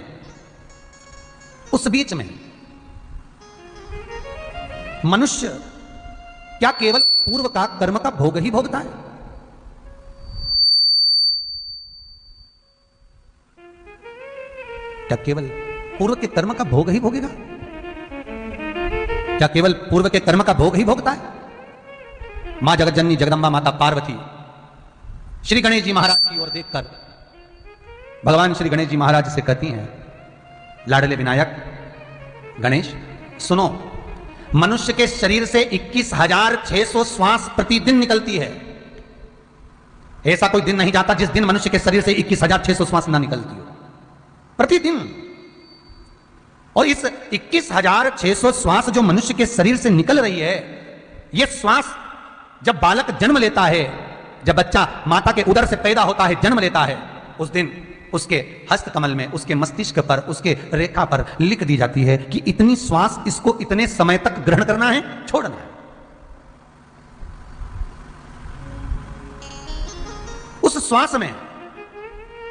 उस बीच में मनुष्य क्या केवल पूर्व का कर्म का भोग ही भोगता है? क्या केवल पूर्व के कर्म का भोग ही भोगेगा? क्या केवल पूर्व के कर्म का भोग ही भोगता है? मां जगत जननी जगदम्बा माता पार्वती श्री गणेश जी महाराज की ओर देखकर भगवान श्री गणेश जी महाराज से कहती हैं, लाडले विनायक गणेश सुनो, मनुष्य के शरीर से 21,600 श्वास प्रतिदिन निकलती है। ऐसा कोई दिन नहीं जाता जिस दिन मनुष्य के शरीर से 21,600 श्वास ना निकलती हो, प्रतिदिन। और इस 21,600 श्वास जो मनुष्य के शरीर से निकल रही है, यह श्वास जब बालक जन्म लेता है, जब बच्चा माता के उदर से पैदा होता है, जन्म लेता है, उस दिन उसके हस्त कमल में, उसके मस्तिष्क पर, उसके रेखा पर लिख दी जाती है कि इतनी श्वास इसको इतने समय तक ग्रहण करना है, छोड़ना है। उस श्वास में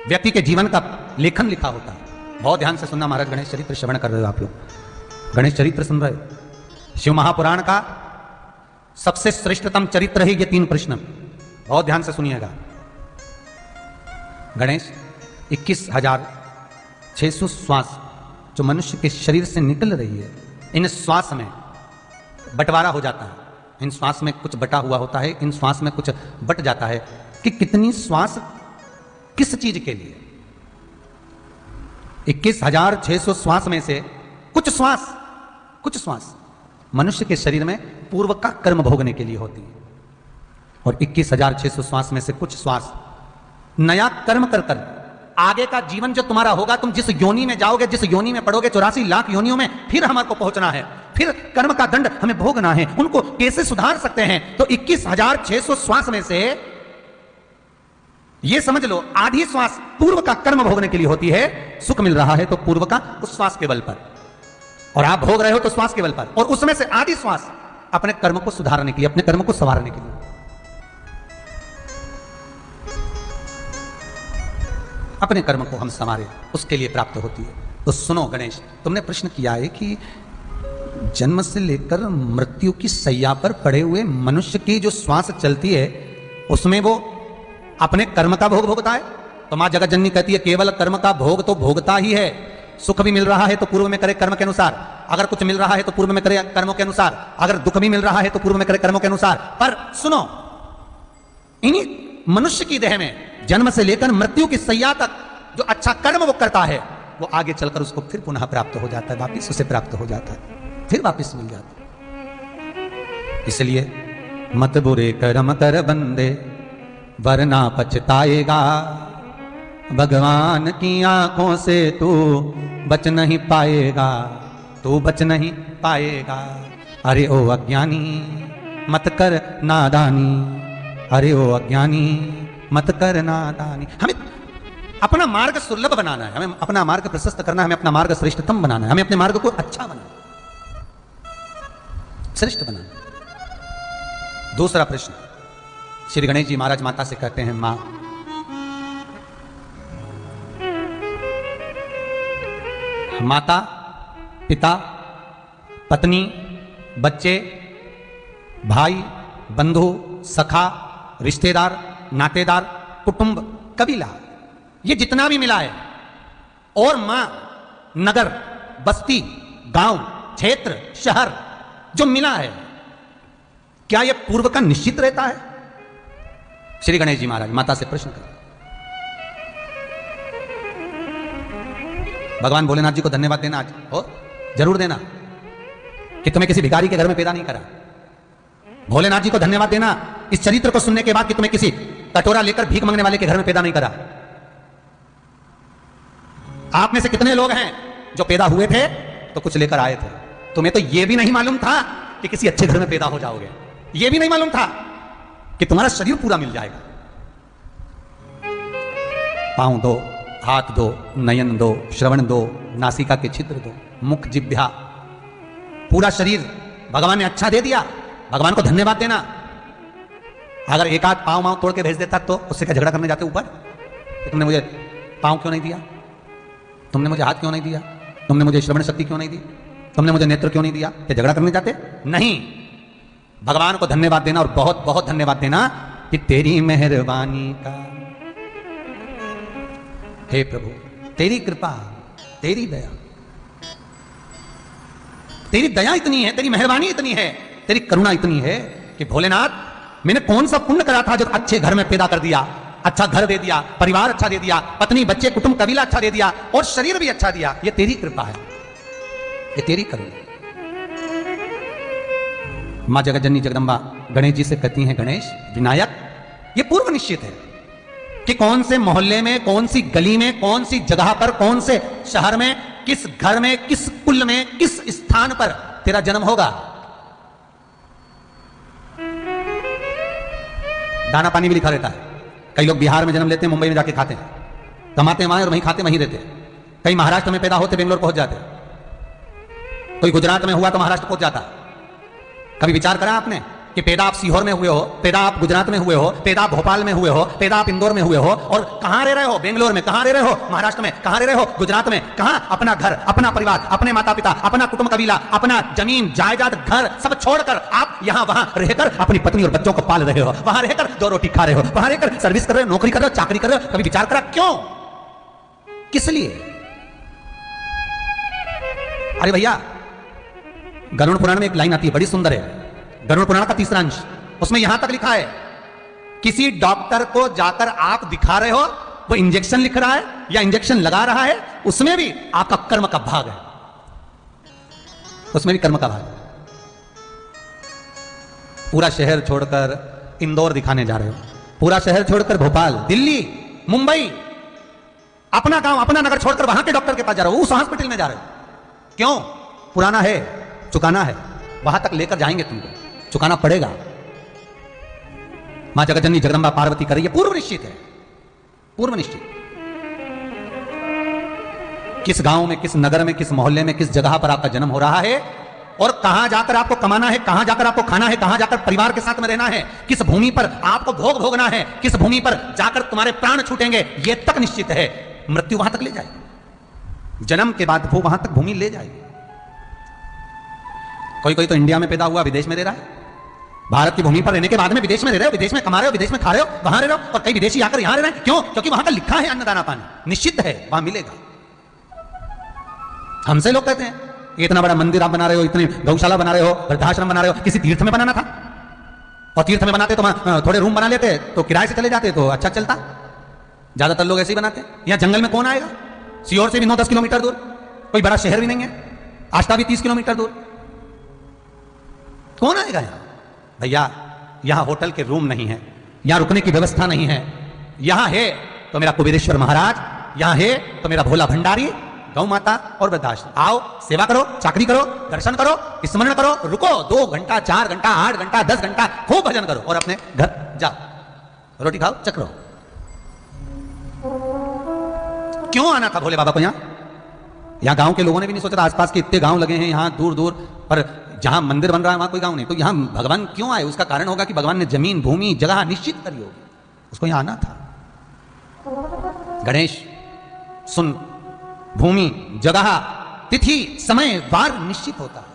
व्यक्ति के जीवन का लेखन लिखा होता है। बहुत ध्यान से सुनना महाराज, गणेश चरित्र श्रवण कर रहे हो आप लोग, गणेश चरित्र सुन रहे हो। शिव महापुराण का सबसे श्रेष्ठतम चरित्र है ये 3 प्रश्न, बहुत ध्यान से सुनिएगा। गणेश 21,600 श्वास जो मनुष्य के शरीर से निकल रही है, इन श्वास में बंटवारा हो जाता है, इन श्वास में कुछ बटा हुआ होता है, इन श्वास में कुछ बट जाता है कि कितनी श्वास किस चीज के लिए। 21,600 श्वास में से कुछ श्वास मनुष्य के शरीर में पूर्व का कर्म भोगने के लिए होती है, और 21,600 श्वास में से कुछ श्वास नया कर्म कर कर आगे का जीवन जो तुम्हारा होगा, तुम जिस योनि में जाओगे, जिस योनि में पड़ोगे, 84 लाख योनियों में फिर हमको पहुंचना है, फिर कर्म का दंड हमें भोगना है, उनको कैसे सुधार सकते हैं? तो 21,600 श्वास में से ये समझ लो आधी श्वास पूर्व का कर्म भोगने के लिए होती है। सुख मिल रहा है तो पूर्व का उस श्वास के बल पर, और आप भोग रहे हो तो श्वास के बल पर, और उसमें से आधी श्वास अपने कर्म को सुधारने के लिए, अपने कर्म को संवारने के लिए। अपने कर्म को हम संवारे, उसके लिए प्राप्त होती है। तो सुनो गणेश, तुमने प्रश्न किया है कि जन्म से लेकर मृत्यु की सैया पर पड़े हुए मनुष्य की जो श्वास चलती है उसमें वो अपने कर्म का भोग भोगता है। तो मां जगत जननी कहती है केवल कर्म का भोग तो भोगता ही है। सुख भी मिल रहा है तो पूर्व में करे कर्म के अनुसार, अगर कुछ मिल रहा है तो पूर्व में करे कर्मों के अनुसार, अगर दुख भी मिल रहा है तो पूर्व में करे कर्मों के अनुसार। पर सुनो, इन्हीं मनुष्य की देह में जन्म से लेकर मृत्यु की सैया तक जो अच्छा कर्म वो करता है, वो आगे चलकर उसको फिर पुनः प्राप्त हो जाता है, वापिस उसे प्राप्त हो जाता है, फिर वापिस मिल जाता है। इसलिए मत बुरे कर्म कर बंदे वरना पछताएगा, भगवान की आंखों से तू बच नहीं पाएगा, तू बच नहीं पाएगा। अरे ओ अज्ञानी मत कर नादानी, अरे ओ अज्ञानी मत कर नादानी। हमें अपना मार्ग सुलभ बनाना है, हमें अपना मार्ग प्रशस्त करना है, हमें अपना मार्ग श्रेष्ठतम बनाना है, हमें अपने मार्ग को अच्छा बनाना है, श्रेष्ठ बनाना है। दूसरा प्रश्न, श्री गणेश जी महाराज माता से कहते हैं, मां माता, पिता, पत्नी, बच्चे, भाई, बंधु, सखा, रिश्तेदार, नातेदार, कुटुंब, कबीला, ये जितना भी मिला है, और मां, नगर, बस्ती, गांव, क्षेत्र, शहर जो मिला है, क्या यह पूर्व का निश्चित रहता है? श्री गणेश जी महाराज माता से प्रश्न कर। भगवान भोलेनाथ जी को धन्यवाद देना आज, हो जरूर देना कि तुम्हें किसी भिखारी के घर में पैदा नहीं करा। भोलेनाथ जी को धन्यवाद देना इस चरित्र को सुनने के बाद कि तुम्हें किसी कटोरा लेकर भीख मांगने वाले के घर में पैदा नहीं करा। आप में से कितने लोग हैं जो पैदा हुए थे तो कुछ लेकर आए थे? तुम्हें तो यह भी नहीं मालूम था कि किसी अच्छे घर में पैदा हो जाओगे, यह भी नहीं मालूम था कि तुम्हारा शरीर पूरा मिल जाएगा। पांव दो, हाथ दो, नयन दो, श्रवण दो, नासिका के छिद्र दो, मुख, जिह्वा, पूरा शरीर भगवान ने अच्छा दे दिया। भगवान को धन्यवाद देना। अगर एक आध पांव मांव तोड़ के भेज देता तो उससे क्या झगड़ा करने जाते ऊपर? तुमने मुझे पांव क्यों नहीं दिया, तुमने मुझे हाथ क्यों नहीं दिया, तुमने मुझे श्रवण शक्ति क्यों नहीं दी, तुमने मुझे नेत्र क्यों नहीं दिया? क्या झगड़ा करने जाते? नहीं, भगवान को धन्यवाद देना, और बहुत बहुत धन्यवाद देना कि तेरी मेहरबानी का, हे प्रभु तेरी कृपा, तेरी दया, तेरी दया इतनी है, तेरी मेहरबानी इतनी है, तेरी करुणा इतनी है कि भोलेनाथ मैंने कौन सा पुण्य करा था जो अच्छे घर में पैदा कर दिया, अच्छा घर दे दिया, परिवार अच्छा दे दिया, पत्नी, बच्चे, कुटुंब, कबीला अच्छा दे दिया, और शरीर भी अच्छा दिया। ये तेरी कृपा है, ये तेरी करुणा। मां जगतजननी जगदंबा गणेश जी से कहती हैं, गणेश, विनायक, ये पूर्व निश्चित है कि कौन से मोहल्ले में, कौन सी गली में, कौन सी जगह पर, कौन से शहर में, किस घर में, किस कुल में, किस स्थान पर तेरा जन्म होगा। दाना पानी भी लिखा रहता है। कई लोग बिहार में जन्म लेते हैं, मुंबई में जाके खाते हैं, कमाते हैं वहां और वहीं खाते वहीं रहते हैं। कई महाराष्ट्र में पैदा होते बेंगलोर पहुंच जाते हैं। कोई गुजरात में हुआ तो महाराष्ट्र पहुंच जाता। कभी विचार करा आपने कि पैदा आप सीहोर में हुए हो, पैदा आप गुजरात में हुए हो, पैदा आप भोपाल में हुए हो, पैदा आप इंदौर में हुए हो, और कहां रह रहे हो? बेंगलोर में। कहां रह रहे हो? महाराष्ट्र में। कहां रह रहे हो? गुजरात में। कहां? अपना घर, अपना परिवार, अपने माता पिता, अपना कुटुंब कबीला, अपना जमीन जायदाद घर सब छोड़कर आप यहां वहां रहकर अपनी पत्नी और बच्चों को पाल रहे हो, वहां रहकर 2 रोटी खा रहे हो, वहां रहकर सर्विस कर रहे हो, नौकरी कर रहे हो, चाकरी कर रहे हो। कभी विचार करा क्यों, किस लिए? अरे भैया, गरुड़ पुराण में एक लाइन आती है, बड़ी सुंदर है, गरुड़ पुराण का 3रा अंश, उसमें यहां तक लिखा है, किसी डॉक्टर को जाकर आप दिखा रहे हो, वो इंजेक्शन लिख रहा है या इंजेक्शन लगा रहा है, उसमें भी आपका कर्म का भाग है, उसमें भी कर्म का भाग है। पूरा शहर छोड़कर इंदौर दिखाने जा रहे हो, पूरा शहर छोड़कर भोपाल, दिल्ली, मुंबई, अपना गांव, अपना नगर छोड़कर वहां के डॉक्टर के पास जा रहे हो, उस हॉस्पिटल में जा रहे हो। क्यों? पुराना है, चुकाना है, वहां तक लेकर जाएंगे तुमको, चुकाना पड़ेगा। मां जगतजननी जगदंबा पार्वती कर रही है, पूर्व निश्चित है, पूर्व निश्चित। किस गांव में, किस नगर में, किस मोहल्ले में, किस जगह पर आपका जन्म हो रहा है, और कहां जाकर आपको कमाना है, कहां जाकर आपको खाना है, कहां जाकर परिवार के साथ में रहना है, किस भूमि पर आपको भोग भोगना है, किस भूमि पर जाकर तुम्हारे प्राण छूटेंगे, यह तक निश्चित है। मृत्यु वहां तक ले जाएगी, जन्म के बाद वो वहां तक भूमि ले जाएगी। कोई कोई तो इंडिया में पैदा हुआ विदेश में रह रहा है, भारत की भूमि पर रहने के बाद में विदेश में रह रहे हो, विदेश में कमा रहे हो, विदेश में खा रहे हो, वहां रह रहे हो, और कई विदेशी आकर यहां रह रहे हैं। क्यों? क्योंकि वहां का लिखा है अन्नदाना पानी, निश्चित है वहां मिलेगा। हमसे लोग कहते हैं इतना बड़ा मंदिर आप बना रहे हो, इतनी गौशाला बना रहे हो, वृद्धाश्रम बना रहे हो, किसी तीर्थ में बनाना था, और तीर्थ में बनाते तो थोड़े रूम बना लेते तो किराए से चले जाते तो अच्छा चलता। ज्यादातर लोग ऐसे ही बनाते। यहां जंगल में कौन आएगा? सीहोर से भी 9-10 किलोमीटर दूर, कोई बड़ा शहर भी नहीं है, आष्टा भी 30 किलोमीटर दूर, कौन आएगा यहां? भैया, यहां होटल के रूम नहीं है, यहां रुकने की व्यवस्था नहीं है। यहां है तो मेरा कुबेरेश्वर महाराज, यहां है तो मेरा भोला भंडारी, गौ माता और वृद्धाश्रम। आओ, सेवा करो, चाकरी करो, दर्शन करो, स्मरण करो, रुको 2 घंटा, 4 घंटा, 8 घंटा, 10 घंटा, खूब भजन करो, और अपने घर जाओ, रोटी खाओ, चक्रो। क्यों आना था भोले बाबा को यहां? यहां गांव के लोगों ने भी नहीं सोचा था, आसपास के इतने गांव लगे हैं यहां दूर दूर, पर जहां मंदिर बन रहा है वहां कोई गांव नहीं, तो यहां भगवान क्यों आए? उसका कारण होगा कि भगवान ने जमीन, भूमि, जगह निश्चित करी होगी, उसको यहां आना था। गणेश सुन, भूमि, जगह, तिथि, समय, वार निश्चित होता है।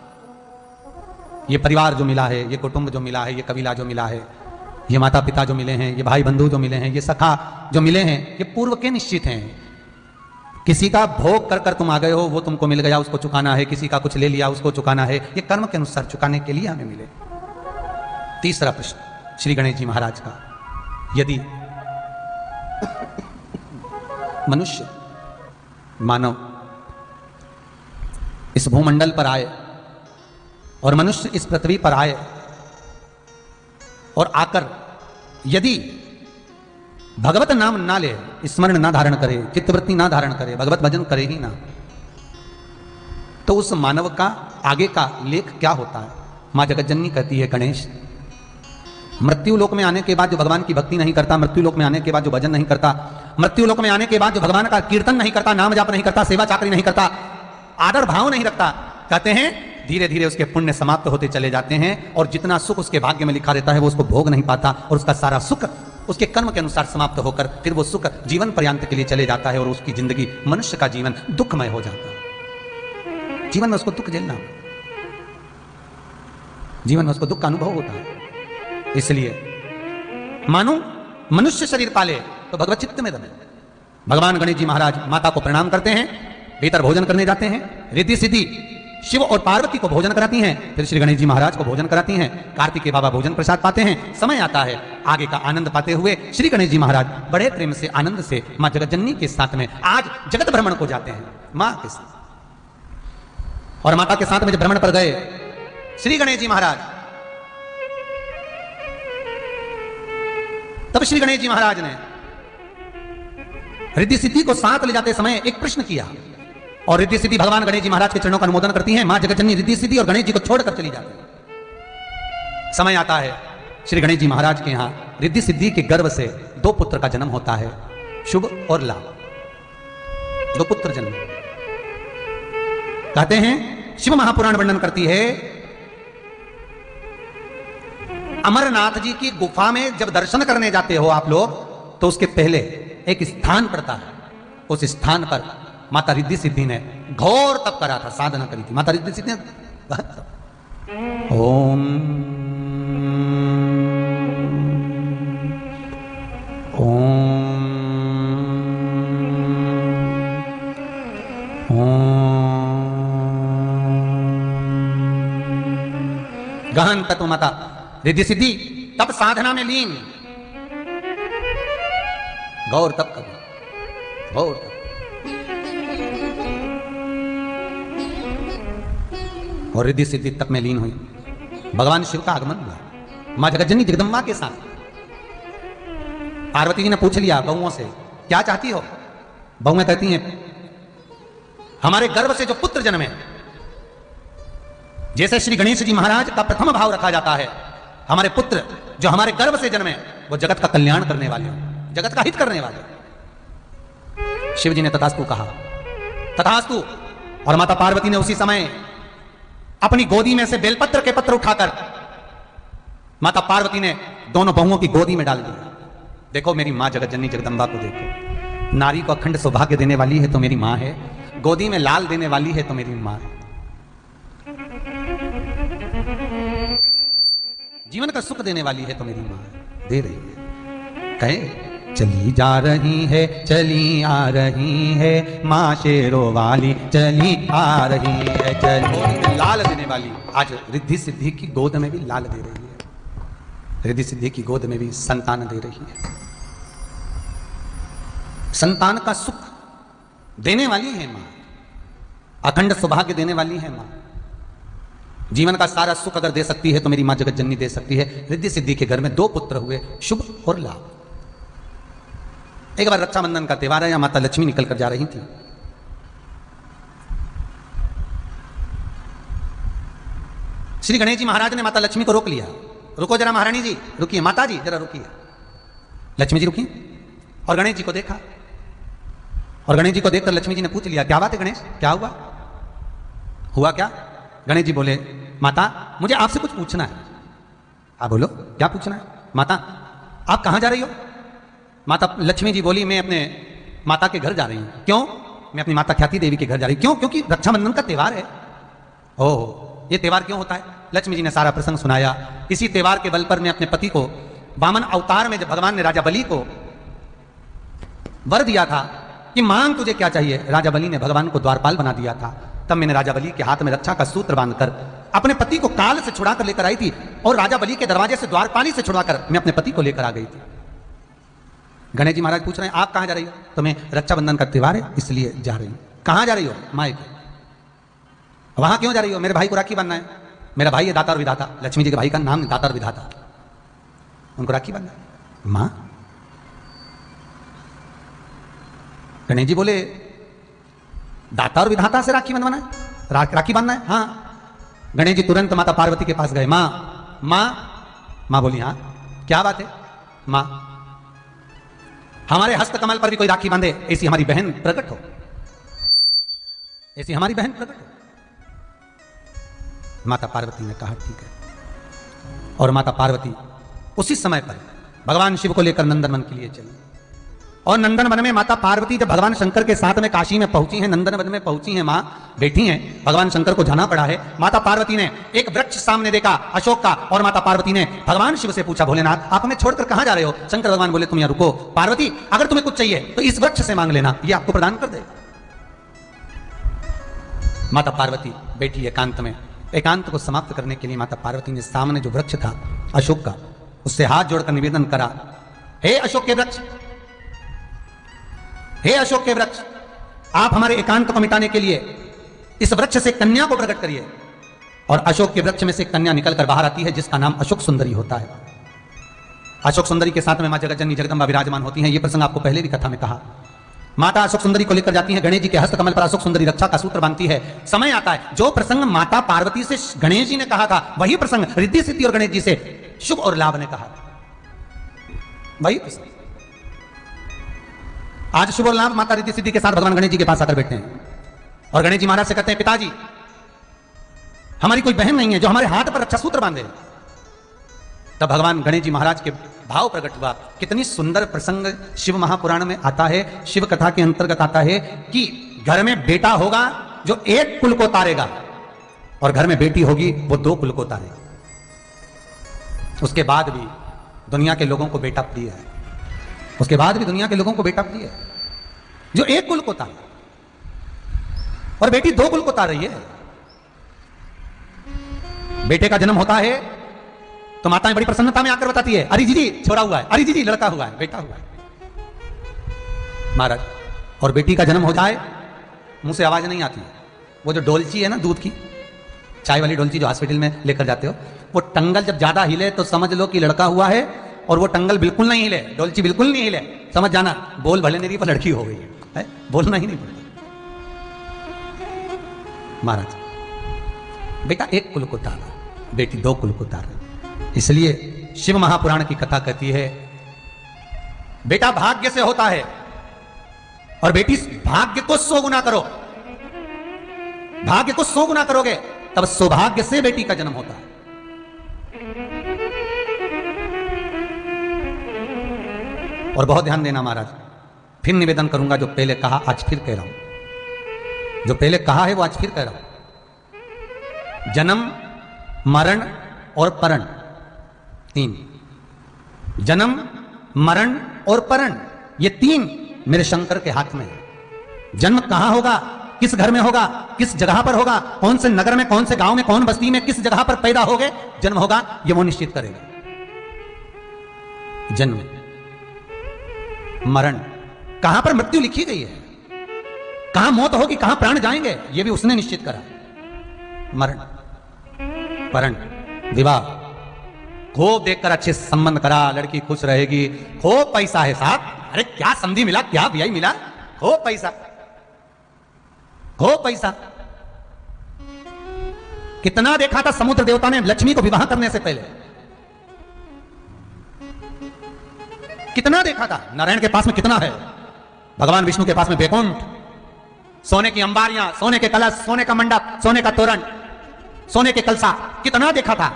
ये परिवार जो मिला है, ये कुटुंब जो मिला है, ये कबीला जो मिला है, ये माता पिता जो मिले हैं, ये भाई बंधु जो मिले हैं, ये सखा जो मिले हैं, ये पूर्व के निश्चित हैं। किसी का भोग कर कर तुम आ गए हो, वो तुमको मिल गया, उसको चुकाना है। किसी का कुछ ले लिया, उसको चुकाना है। ये कर्म के अनुसार चुकाने के लिए हमें मिले। तीसरा प्रश्न श्री गणेश जी महाराज का, यदि मनुष्य, मानव इस भूमंडल पर आए और मनुष्य इस पृथ्वी पर आए और आकर यदि भगवत नाम ना ले, स्मरण ना धारण करे, चित्तवृत्ति ना धारण करे, भगवत भजन करे ही ना, तो उस मानव का आगे का लेख क्या होता है? मां जगतजननी कहती है, गणेश मृत्यु लोक में आने के बाद जो भगवान की भक्ति नहीं करता, मृत्यु लोक में आने के बाद जो भजन नहीं करता, मृत्यु लोक में आने के बाद जो भगवान का कीर्तन नहीं करता, नाम जाप नहीं करता, सेवा चाकरी नहीं करता, आदर भाव नहीं रखता, कहते हैं धीरे धीरे उसके पुण्य समाप्त होते चले जाते हैं और जितना सुख उसके भाग्य में लिखा रहता है वो उसको भोग नहीं पाता और उसका सारा सुख उसके कर्म के अनुसार समाप्त होकर फिर वो सुख जीवन पर्यंत के लिए चले जाता है और उसकी जिंदगी, मनुष्य का जीवन दुखमय हो जाता है। जीवन में उसको दुख झेलना, जीवन में उसको दुख का अनुभव होता है। इसलिए मानो मनुष्य शरीर पाले तो भगवत चित्त में दमे। भगवान गणेश जी महाराज माता को प्रणाम करते हैं, भीतर भोजन करने जाते हैं, रिद्धि सिद्धि शिव और पार्वती को भोजन कराती हैं, फिर श्री गणेश जी महाराज को भोजन कराती हैं। कार्तिकेय बाबा भोजन प्रसाद पाते हैं। समय आता है आगे का आनंद पाते हुए श्री गणेश जी महाराज बड़े प्रेम से, आनंद से मां जगतजननी के साथ में आज जगत भ्रमण को जाते हैं मां के साथ। और माता के साथ में जब भ्रमण पर गए श्री गणेश जी महाराज, तब श्री गणेश जी महाराज ने रिद्धि सिद्धि को साथ ले जाते समय एक प्रश्न किया और रिद्धि सिद्धि भगवान गणेश जी महाराज के चरणों का अनुमोदन करती हैं। मां जगतजननी रिद्धि सिद्धि और गणेश जी को छोड़कर चली जाती है। समय आता है श्री गणेश जी महाराज के यहां रिद्धि सिद्धि के गर्भ से 2 पुत्र का जन्म होता है, शुभ और लाभ। 2 पुत्र जन्म। कहते हैं शिव महापुराण वर्णन करती है, अमरनाथ जी की गुफा में जब दर्शन करने जाते हो आप लोग तो उसके पहले एक स्थान पड़ता है। उस स्थान पर माता रिद्धि सिद्धि ने घोर तप करा था, साधना करी थी। माता रिद्धि सिद्धि ने ओम ओम गहन तत्व माता रिद्धि सिद्धि तब साधना में लीन, गौर तप कर, गौर तप। और रिद्धि सिद्धि तप में लीन हुई। भगवान शिव का आगमन हुआ मां जगतजननी जगदम्बा के साथ। पार्वती जी ने पूछ लिया बहुओं से, क्या चाहती हो? बहुएं कहती हैं, हमारे गर्भ से जो पुत्र जन्मे, जैसे श्री गणेश जी महाराज का प्रथम भाव रखा जाता है, हमारे पुत्र जो हमारे गर्भ से जन्मे वो जगत का कल्याण करने वाले हो, जगत का हित करने वाले। शिव जी ने तथास्तु कहा, तथास्तु। और माता पार्वती ने उसी समय अपनी गोदी में से बेलपत्र के पत्र उठाकर माता पार्वती ने दोनों बहुओं की गोदी में डाल दिया। देखो मेरी मां जगतजननी जगदम्बा को देखो, नारी को अखंड सौभाग्य देने वाली है तो मेरी मां है, गोदी में लाल देने वाली है तो मेरी मां है। जीवन का सुख देने वाली है तो मेरी मां है, दे रही है। कहे चली जा रही है, चली आ रही है, मां शेरों वाली चली आ रही है, चली लाल देने वाली। आज रिद्धि सिद्धि की गोद में भी लाल दे रही है, रिद्धि सिद्धि की गोद में भी संतान दे रही है। संतान का सुख देने वाली है मां, अखंड सौभाग्य देने वाली है मां। जीवन का सारा सुख अगर दे सकती है तो मेरी मां जगतजननी दे सकती है। रिद्धि सिद्धि के घर में 2 पुत्र हुए, शुभ और लाभ। एक बार रक्षाबंधन का त्योहार है, या माता लक्ष्मी निकल कर जा रही थी। श्री गणेश जी महाराज ने माता लक्ष्मी को रोक लिया, रुको जरा महारानी जी, रुकिए, माता जी जरा रुकिए। लक्ष्मी जी रुकी और गणेश जी को देखा, और गणेश जी को देखकर लक्ष्मी जी ने पूछ लिया, क्या बात है गणेश, क्या हुआ? हुआ क्या? गणेश जी बोले, माता मुझे आपसे कुछ पूछना है। आप बोलो क्या पूछना है। माता आप कहाँ जा रही हो। माता लक्ष्मी जी बोली मैं अपने माता के घर जा रही हूँ। क्यों। मैं अपनी माता ख्याति देवी के घर जा रही हूँ। क्यों। क्योंकि रक्षाबंधन का त्यौहार है। ओह ये त्यौहार क्यों होता है। लक्ष्मी जी ने सारा प्रसंग सुनाया। इसी त्यौहार के बल पर मैं अपने पति को वामन अवतार में जब भगवान ने राजा बलि को वर दिया था कि मांग तुझे क्या चाहिए, राजा बलि ने भगवान को द्वारपाल बना दिया था। तब मैंने राजा बलि के हाथ में रक्षा का सूत्र बांधकर अपने पति को काल से छुड़ाकर लेकर आई थी और राजा बलि के दरवाजे से द्वारपाली से छुड़ाकर मैं अपने पति को लेकर आ गई थी। गणेश जी महाराज पूछ रहे हैं आप कहां जा रही हो। तो मैं रक्षाबंधन का त्यौहार है इसलिए जा रही हूं। कहां जा रही हो। मायके। वहां क्यों जा रही हो। मेरे भाई को राखी बांधना है। मेरा भाई है दाता और विधाता। लक्ष्मी जी के भाई का नाम दाता और विधाता, उनको राखी बांधना है। मां। गणेश जी बोले दाता और विधाता से राखी बंधवाना है, राखी बांधना है। हाँ। गणेश जी तुरंत माता पार्वती के पास गए। मां मां मां बोली हाँ क्या बात है। मां हमारे हस्त कमल पर भी कोई राखी बांधे ऐसी हमारी बहन प्रकट हो, ऐसी हमारी बहन प्रकट हो। माता पार्वती ने कहा ठीक है। और माता पार्वती उसी समय पर भगवान शिव को लेकर नंदनवन के लिए चली। और नंदनवन में माता पार्वती जब भगवान शंकर के साथ में काशी में पहुंची हैं, नंदनवन में पहुंची हैं, मां बैठी हैं, भगवान शंकर को जाना पड़ा है। माता पार्वती ने एक वृक्ष सामने देखा अशोक का और माता पार्वती ने भगवान शिव से पूछा भोलेनाथ आप हमें छोड़कर कहां जा रहे हो। शंकर भगवान बोले तुम यहां रुको। पार्वती अगर तुम्हें कुछ चाहिए तो इस वृक्ष से मांग लेना, ये आपको प्रदान कर देगा। माता पार्वती बैठी एकांत में। एकांत को समाप्त करने के लिए माता पार्वती ने सामने जो वृक्ष था अशोक का, उससे हाथ जोड़कर निवेदन करा, हे अशोक के वृक्ष, हे अशोक के वृक्ष, आप हमारे एकांत को मिटाने के लिए इस वृक्ष से कन्या को प्रकट करिए। और अशोक के वृक्ष में से कन्या निकलकर बाहर आती है जिसका नाम अशोक सुंदरी होता है। अशोक सुंदरी के साथ में मां जगतजननी जगदंबा विराजमान होती हैं। यह प्रसंग आपको पहले भी कथा में कहा। माता अशोक सुंदरी को लेकर जाती है। गणेश जी के हस्त कमल पर अशोक सुंदरी रक्षा का सूत्र बांधती है। समय आता है जो प्रसंग माता पार्वती से गणेश जी ने कहा था वही प्रसंग रिद्धि सिद्धि और गणेश जी से शुभ और लाभ ने कहा। वही प्रसंग आज शुभ और लाभ माता रिद्धि सिद्धि के साथ भगवान गणेश जी के पास आकर बैठे हैं। और गणेश जी महाराज से कहते हैं पिताजी हमारी कोई बहन नहीं है जो हमारे हाथ पर रक्षा सूत्र बांधे। तब भगवान गणेश जी महाराज के भाव प्रकट हुआ। कितनी सुंदर प्रसंग शिव महापुराण में आता है, शिव कथा के अंतर्गत आता है कि घर में बेटा होगा जो एक कुल को तारेगा और घर में बेटी होगी वो 2 कुल को तारेगी। उसके बाद भी दुनिया के लोगों को बेटा प्रिय है। उसके बाद भी दुनिया के लोगों को बेटा प्रिय है जो एक कुल को तारे और बेटी 2 कुल को तार रही है। बेटे का जन्म होता है तो माताएं बड़ी प्रसन्नता में आकर बताती है अरे जी छोरा हुआ है, अरे जी लड़का हुआ है, बेटा हुआ है महाराज। और बेटी का जन्म हो जाए मुंह से आवाज नहीं आती। वो जो डोलची है ना दूध की, चाय वाली डोलची जो हॉस्पिटल में लेकर जाते हो, वो टंगल जब ज्यादा हिले तो समझ लो कि लड़का हुआ है। और वो टंगल बिल्कुल नहीं हिले, डोलची बिल्कुल नहीं हिले, समझ जाना बोल भले नहीं रही पर लड़की हो गई है। बोलना ही नहीं पड़ेगा। महाराज बेटा 1 कुल को तारा, बेटी 2 कुल को तारा। इसलिए शिव महापुराण की कथा कहती है बेटा भाग्य से होता है और बेटी भाग्य को 100 गुना करो। भाग्य को 100 गुना करोगे तब सौभाग्य से बेटी का जन्म होता है। और बहुत ध्यान देना महाराज, फिर निवेदन करूंगा जो पहले कहा आज फिर कह रहा हूं, जो पहले कहा है वो आज फिर कह रहा हूं। जन्म मरण और परण 3, जन्म मरण और परण ये 3 मेरे शंकर के हाथ में है। जन्म कहां होगा, किस घर में होगा, किस जगह पर होगा, कौन से नगर में, कौन से गांव में, कौन बस्ती में, किस जगह पर पैदा होगे जन्म होगा, ये वो निश्चित करेगा। जन्म मरण कहां पर मृत्यु लिखी गई है, कहां मौत होगी, कहां प्राण जाएंगे, ये भी उसने निश्चित करा। मरण परण विवाह, खूब देखकर अच्छे संबंध करा, लड़की खुश रहेगी, खूब पैसा है साहब, अरे क्या समझी मिला, क्या ब्याह मिला, खूब पैसा, खूब पैसा। कितना देखा था समुद्र देवता ने लक्ष्मी को विवाह करने से पहले, कितना देखा था। नारायण के पास में कितना है, भगवान विष्णु के पास में बैकुंठ, सोने की अंबारियां, सोने के कलश, सोने का मंडप, सोने का तोरण, सोने के कलसा कितना देखा था,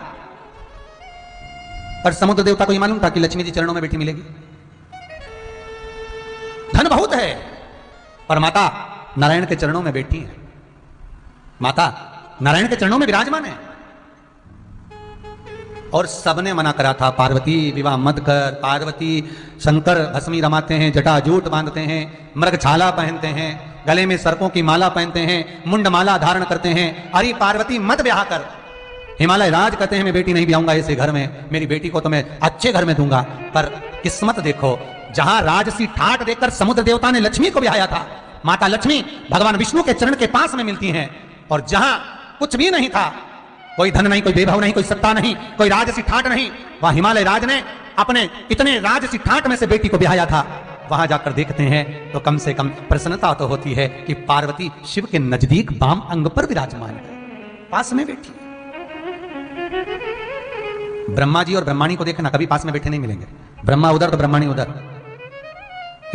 पर समुद्र देवता को यह मालूम था कि लक्ष्मी जी चरणों में बैठी मिलेगी। धन बहुत है, पर माता नारायण के चरणों में बैठी है, माता नारायण के चरणों में विराजमान है। और सबने मना करा था, पार्वती विवाह मत कर, पार्वती शंकर भस्मी रमाते हैं, जटा जूट बांधते हैं, मृगछाला पहनते हैं, गले में सर्पों की माला पहनते हैं, मुंड माला धारण करते हैं, अरे पार्वती मत ब्याह कर। हिमालय राज कहते हैं मैं बेटी नहीं ब्याऊंगा ऐसे घर में, मेरी बेटी को तो मैं अच्छे घर में दूंगा। पर किस्मत देखो, जहां राजसी ठाट देकर समुद्र देवता ने लक्ष्मी को ब्याया था, माता लक्ष्मी भगवान विष्णु के चरण के पास में मिलती हैं, और जहां कुछ भी नहीं था, कोई धन नहीं, कोई वैभव नहीं, कोई सत्ता नहीं, कोई राजसी ठाट नहीं, वहां हिमालय राज ने अपने इतने राजसी ठाट में से बेटी को ब्याया था। वहां जाकर देखते हैं तो कम से कम प्रसन्नता तो होती है कि पार्वती शिव के नजदीक वाम अंग पर विराजमान है, पास में बैठी है। ब्रह्मा जी और ब्रह्माणी को देखना, कभी पास में बैठे नहीं मिलेंगे, ब्रह्मा उधर तो ब्रह्माणी उधर।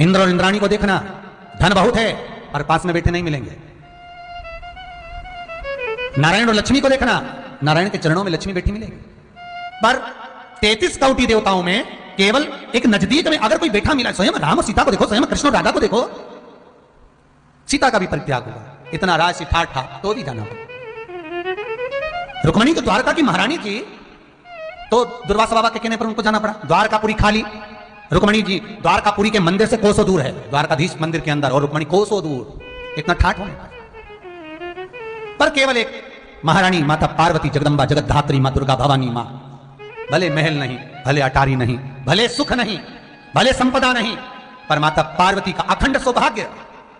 इंद्र और इंद्राणी को देखना, धन बहुत है पर पास में बैठे नहीं मिलेंगे। नारायण और लक्ष्मी को देखना, नारायण के चरणों में लक्ष्मी बैठी मिलेगी, पर 33 कौटी देवताओं में केवल एक नजदीक में अगर कोई बैठा मिला, स्वयं राम और सीता को देखो, स्वयं कृष्ण और राधा को देखो, सीता का भी परित्याग हुआ, इतना राजसी ठाट था तो भी जाना होगा। रुक्मणी तो द्वारका की महारानी थी, तो दुर्वासा बाबा के कहने पर उनको जाना पड़ा। द्वारकापुरी खाली, रुक्मणी जी द्वारकापुरी के मंदिर से कोसों दूर है, द्वारकाधीश मंदिर के अंदर, और रुक्मणी कोसों दूर, इतना ठाट होने पर केवल एक महारानी माता पार्वती जगदम्बा जगतधात्री मां दुर्गा भवानी मां, भले महल नहीं, भले अटारी नहीं, भले सुख नहीं, भले संपदा नहीं, पर माता पार्वती का अखंड सौभाग्य,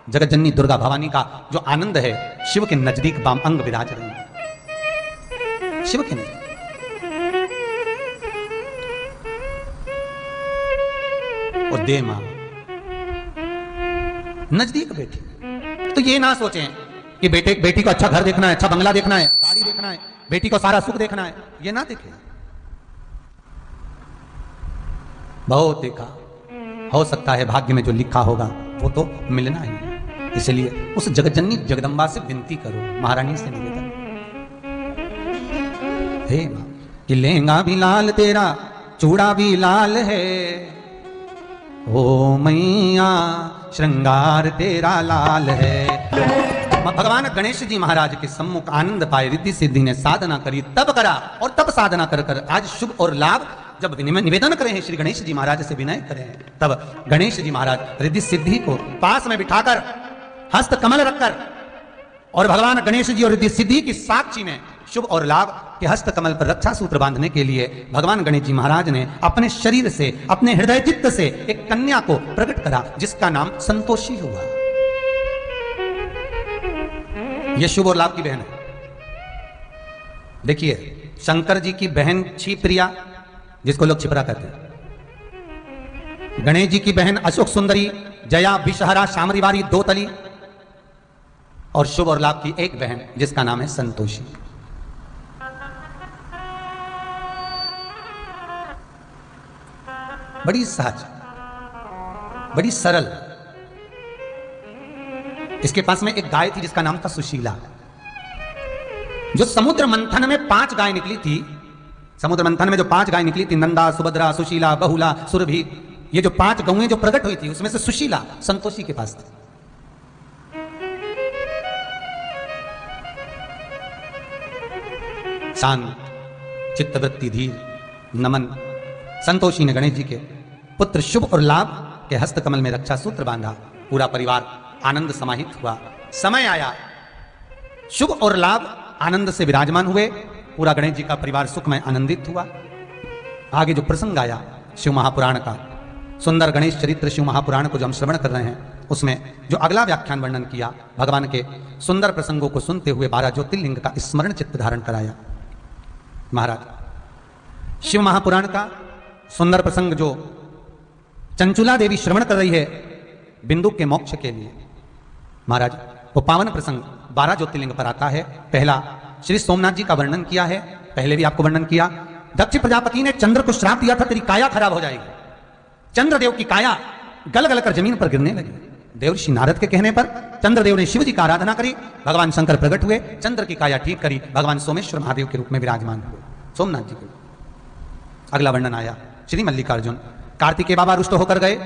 जगत जननी दुर्गा भवानी का जो आनंद है, शिव के नजदीक वाम अंग विराज रही है, शिव के नजदीक। और दे मां नजदीक बैठी, तो ये ना सोचें कि बेटी को अच्छा घर देखना है, अच्छा बंगला देखना है, गाड़ी देखना है, बेटी को सारा सुख देखना है, ये ना देखे। बहुत देखा, हो सकता है भाग्य में जो लिखा होगा वो तो मिलना ही है। इसलिए उस जगतजननी जगदम्बा से विनती करो, महारानी से निवेदन, हे मां कि लहंगा भी लाल तेरा, चूड़ा भी लाल है, ओ मैया श्रृंगार तेरा लाल है। भगवान गणेश जी महाराज के सम्मुख आनंद पाए, रिद्धि सिद्धि ने साधना करी, तब करा, और तब साधना कर कर आज शुभ और लाभ जब निवेदन करें हैं श्री गणेश जी महाराज से विनय करें, तब गणेश जी महाराज रिद्धि सिद्धि को पास में बिठाकर हस्त कमल रखकर, और भगवान गणेश जी और रिद्धि सिद्धि की साक्षी में शुभ और लाभ के हस्त कमल पर रक्षा सूत्र बांधने के लिए भगवान गणेश जी महाराज ने अपने शरीर से, अपने हृदय चित्त से एक कन्या को प्रकट करा, जिसका नाम संतोषी हुआ। यह शुभ और लाभ की बहन है। देखिए, शंकर जी की बहन क्षिप्रिया, जिसको लोग क्षिप्रा कहते हैं, गणेश जी की बहन अशोक सुंदरी, जया, विषहरा, शामरीवारी, दोतली, और शुभ और लाभ की एक बहन जिसका नाम है संतोषी। बड़ी सहज, बड़ी सरल। इसके पास में एक गाय थी जिसका नाम था सुशीला। जो समुद्र मंथन में 5 गाय निकली थी, समुद्र मंथन में जो 5 गाय निकली थी, नंदा, सुभद्रा, सुशीला, बहुला, सुरभि, ये जो 5 गौएं जो प्रकट हुई थी, उसमें से सुशीला संतोषी के पास थी। शांत चित्तवृत्ति, धीर, नमन। संतोषी ने गणेश जी के पुत्र शुभ और लाभ के हस्त कमल में रक्षा सूत्र बांधा, पूरा परिवार आनंद समाहित हुआ। समय आया, शुभ और लाभ आनंद से विराजमान हुए, पूरा गणेश जी का परिवार सुख में आनंदित हुआ। आगे जो प्रसंग आया शिव महापुराण का, सुंदर गणेश चरित्र शिव महापुराण को जो हम श्रवण कर रहे हैं, उसमें जो अगला व्याख्यान वर्णन किया, भगवान के सुंदर प्रसंगों को सुनते हुए 12 ज्योतिर्लिंग का स्मरण चित्त धारण कराया महाराज। शिव महापुराण का सुंदर प्रसंग जो चंचुला देवी श्रवण कर रही है बिंदु के मोक्ष के लिए, महाराज वो पावन प्रसंग 12 ज्योतिर्लिंग पर आता है। पहला श्री सोमनाथ जी का वर्णन किया है, पहले भी आपको वर्णन किया। दक्ष प्रजापति ने चंद्र को श्राप दिया था, तेरी काया खराब हो जाएगी। चंद्रदेव की काया गल गल कर जमीन पर गिरने लगी। देवर्षि नारद के कहने पर चंद्रदेव ने शिव जी का आराधना करी, भगवान शंकर प्रकट हुए, चंद्र की काया ठीक करी, भगवान सोमेश्वर महादेव के रूप में विराजमान हुए, सोमनाथ जी के। अगला वर्णन आया श्री मल्लिकार्जुन। कार्तिकेय बाबा रुष्ट होकर गए,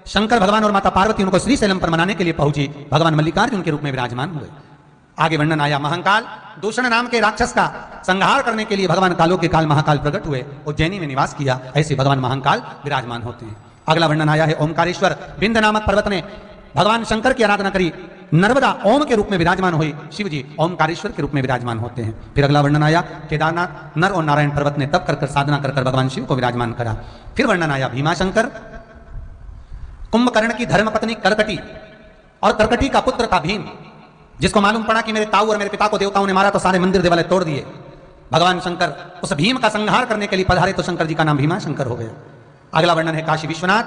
शंकर भगवान और माता पार्वती उनको श्रीशैलम पर मनाने के लिए पहुंची, भगवान मल्लिकार्जुन के रूप में विराजमान हुए। आगे वर्णन आया महाकाल दूषण नाम के राक्षस का संहार करने के लिए भगवान कालों के काल महाकाल प्रकट हुए, उज्जैनी में निवास किया, ऐसे भगवान महाकाल विराजमान होते हैं। अगला वर्णन आया है ओमकारेश्वर। बिंद नामक पर्वत ने भगवान शंकर की आराधना करी, नर्मदा ओम के रूप में विराजमान हुई, शिव जी ओमकारेश्वर के रूप में विराजमान होते हैं। फिर अगला वर्णन आया केदारनाथ नर और नारायण पर्वत ने तप कर साधना कर भगवान शिव को विराजमान करा। फिर वर्णन आया भीमाशंकर, कुंभकर्ण की धर्मपत्नी करकटी और करकटी का पुत्र था भीम, जिसको मालूम पड़ा कि मेरे ताऊ और मेरे पिता को देवताओं ने मारा तो सारे मंदिर देवालय तोड़ दिए। भगवान शंकर उस भीम का संहार करने के लिए पधारे तो शंकर जी का नाम भीमाशंकर हो गया। अगला वर्णन है काशी विश्वनाथ।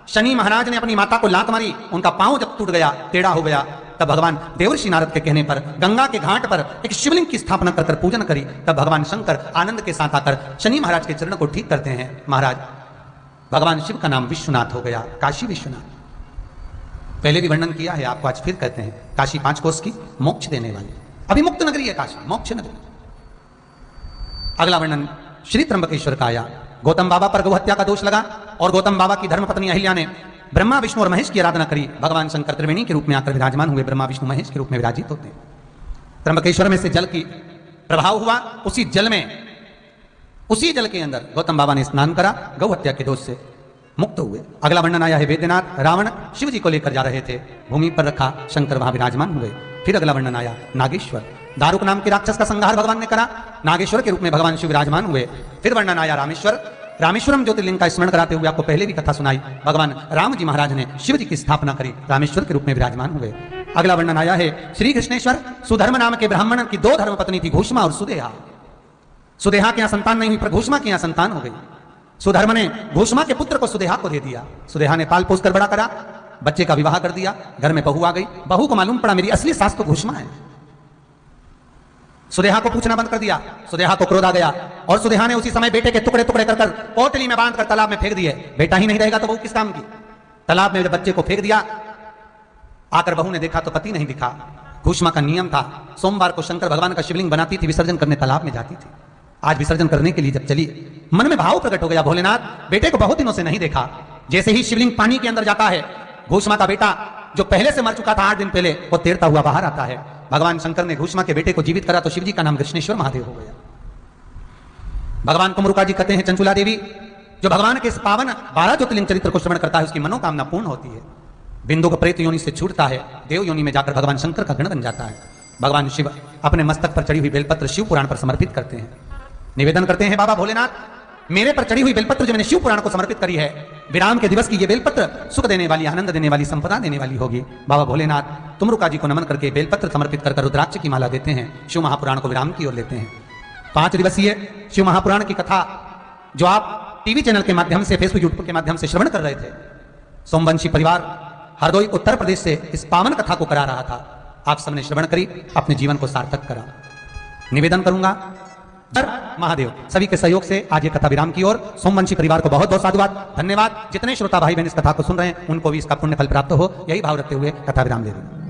शनि महाराज ने अपनी माता को लात मारी, उनका पांव जब टूट गया, टेढ़ा हो गया, तब भगवान देवर्षि नारद के कहने पर गंगा के घाट पर एक शिवलिंग की स्थापना कर पूजन करी। तब भगवान शंकर आनंद के साथ आकर शनि महाराज के चरण को ठीक करते हैं। महाराज भगवान शिव का नाम विश्वनाथ हो गया, काशी विश्वनाथ। पहले भी वर्णन किया है, आपको आज फिर कहते हैं, काशी 5 कोस की मोक्ष देने वाली, अभी मुक्त नगरी है काशी, मोक्ष नगरी। अगला वर्णन श्री त्र्यंबकेश्वर का आया। गौतम बाबा पर गौहत्या का दोष लगा और गौतम बाबा की धर्मपत्नी अहिल्या ने ब्रह्मा विष्णु और महेश की आराधना करी, भगवान शंकर त्रिवेणी के रूप में आकर विराजमान हुए, ब्रह्मा विष्णु महेश के रूप में विराजित होते हैं। त्र्यंबकेश्वर में से जल की प्रभाव हुआ, उसी जल के अंदर गौतम बाबा ने स्नान करा, गौहत्या के दोष से मुक्त हुए। अगला वर्णन आया है वैद्यनाथ। रावण शिव जी को लेकर जा रहे थे, भूमि पर रखा, शंकर वहां विराजमान हुए। फिर अगला वर्णन आया नागेश्वर। दारुक नाम के राक्षस का संहार भगवान ने करा, नागेश्वर के रूप में भगवान शिव विराजमान हुए। फिर वर्णन आया रामेश्वर। रामेश्वरम ज्योतिर्लिंग का स्मरण कराते हुए आपको पहले भी कथा सुनाई, भगवान राम जी महाराज ने शिव जी की स्थापना करी, रामेश्वर के रूप में विराजमान हुए। अगला वर्णन आया है श्री कृष्णेश्वर। सुधर्म नाम के ब्राह्मण की 2 धर्मपत्नी थी, घूष्मा और सुदेहा। सुदेहा के यहां संतान नहीं हुई, पर घूष्मा के यहां संतान हो गई। सुधर्म ने घूष्मा के पुत्र को सुदेहा को दे दिया, सुदेहा ने पाल पोस कर बड़ा करा, बच्चे का विवाह कर दिया, घर में बहू आ गई, बहू को मालूम पड़ा मेरी असली सास तो घूष्मा है। सुदेहा को पूछना बंद कर दिया, सुदेहा को क्रोध आ गया और सुदेहा ने उसी समय बेटे के टुकड़े टुकड़े कर पोटली में बांधकर तालाब में फेंक दिए। बेटा ही नहीं रहेगा तो बहू किस काम की। तालाब में जब बच्चे को फेंक दिया, आकर बहू ने देखा तो पति नहीं दिखा। घूष्मा का नियम था, सोमवार को शंकर भगवान का शिवलिंग बनाती थी, विसर्जन करने तालाब में जाती थी। आज विसर्जन करने के लिए जब चली, मन में भाव प्रकट हो गया, भोलेनाथ बेटे को बहुत दिनों से नहीं देखा। जैसे ही शिवलिंग पानी के अंदर जाता है, घूष्मा का बेटा जो पहले से मर चुका था 8 दिन पहले, वो तैरता हुआ बाहर आता है। भगवान शंकर ने घूष्मा के बेटे को जीवित करा तो शिव जी का नाम कृष्णेश्वर महादेव हो गया। भगवान कुमरुका जी कहते हैं चंचुला देवी, जो भगवान के इस पावन 12 ज्योतिर्लिंग चरित्र को श्रवण करता है उसकी मनोकामना पूर्ण होती है। बिंदु को प्रेत योनि से छूटता है, देव योनि में जाकर भगवान शंकर का गण बन जाता है। भगवान शिव अपने मस्तक पर चढ़ी हुई बेलपत्र शिव पुराण पर समर्पित करते हैं, निवेदन करते हैं, बाबा भोलेनाथ मेरे पर चढ़ी हुई बेलपत्र जो मैंने शिव पुराण को समर्पित करी है, विराम के दिवस की ये बेलपत्र सुख देने वाली, आनंद देने वाली, संपदा देने वाली होगी। बाबा भोलेनाथ तुमरुका जी को नमन करके बेलपत्र समर्पित कर रुद्राक्ष की माला देते हैं, शिव महापुराण को विराम की ओर लेते हैं। 5 दिवसीय शिव महापुराण की कथा जो आप टीवी चैनल के माध्यम से, फेसबुक यूट्यूब के माध्यम से श्रवण कर रहे थे, सोमवंशी परिवार हरदोई उत्तर प्रदेश से इस पावन कथा को करा रहा था। आप सबने श्रवण करी, अपने जीवन को सार्थक करा। निवेदन करूंगा महादेव सभी के सहयोग से आज ये कथा विराम की ओर। सोमवंशी परिवार को बहुत बहुत साधुवाद, धन्यवाद। जितने श्रोता भाई बहन इस कथा को सुन रहे हैं उनको भी इसका पुण्य फल प्राप्त हो, यही भाव रखते हुए कथा विराम ले रहे हैं।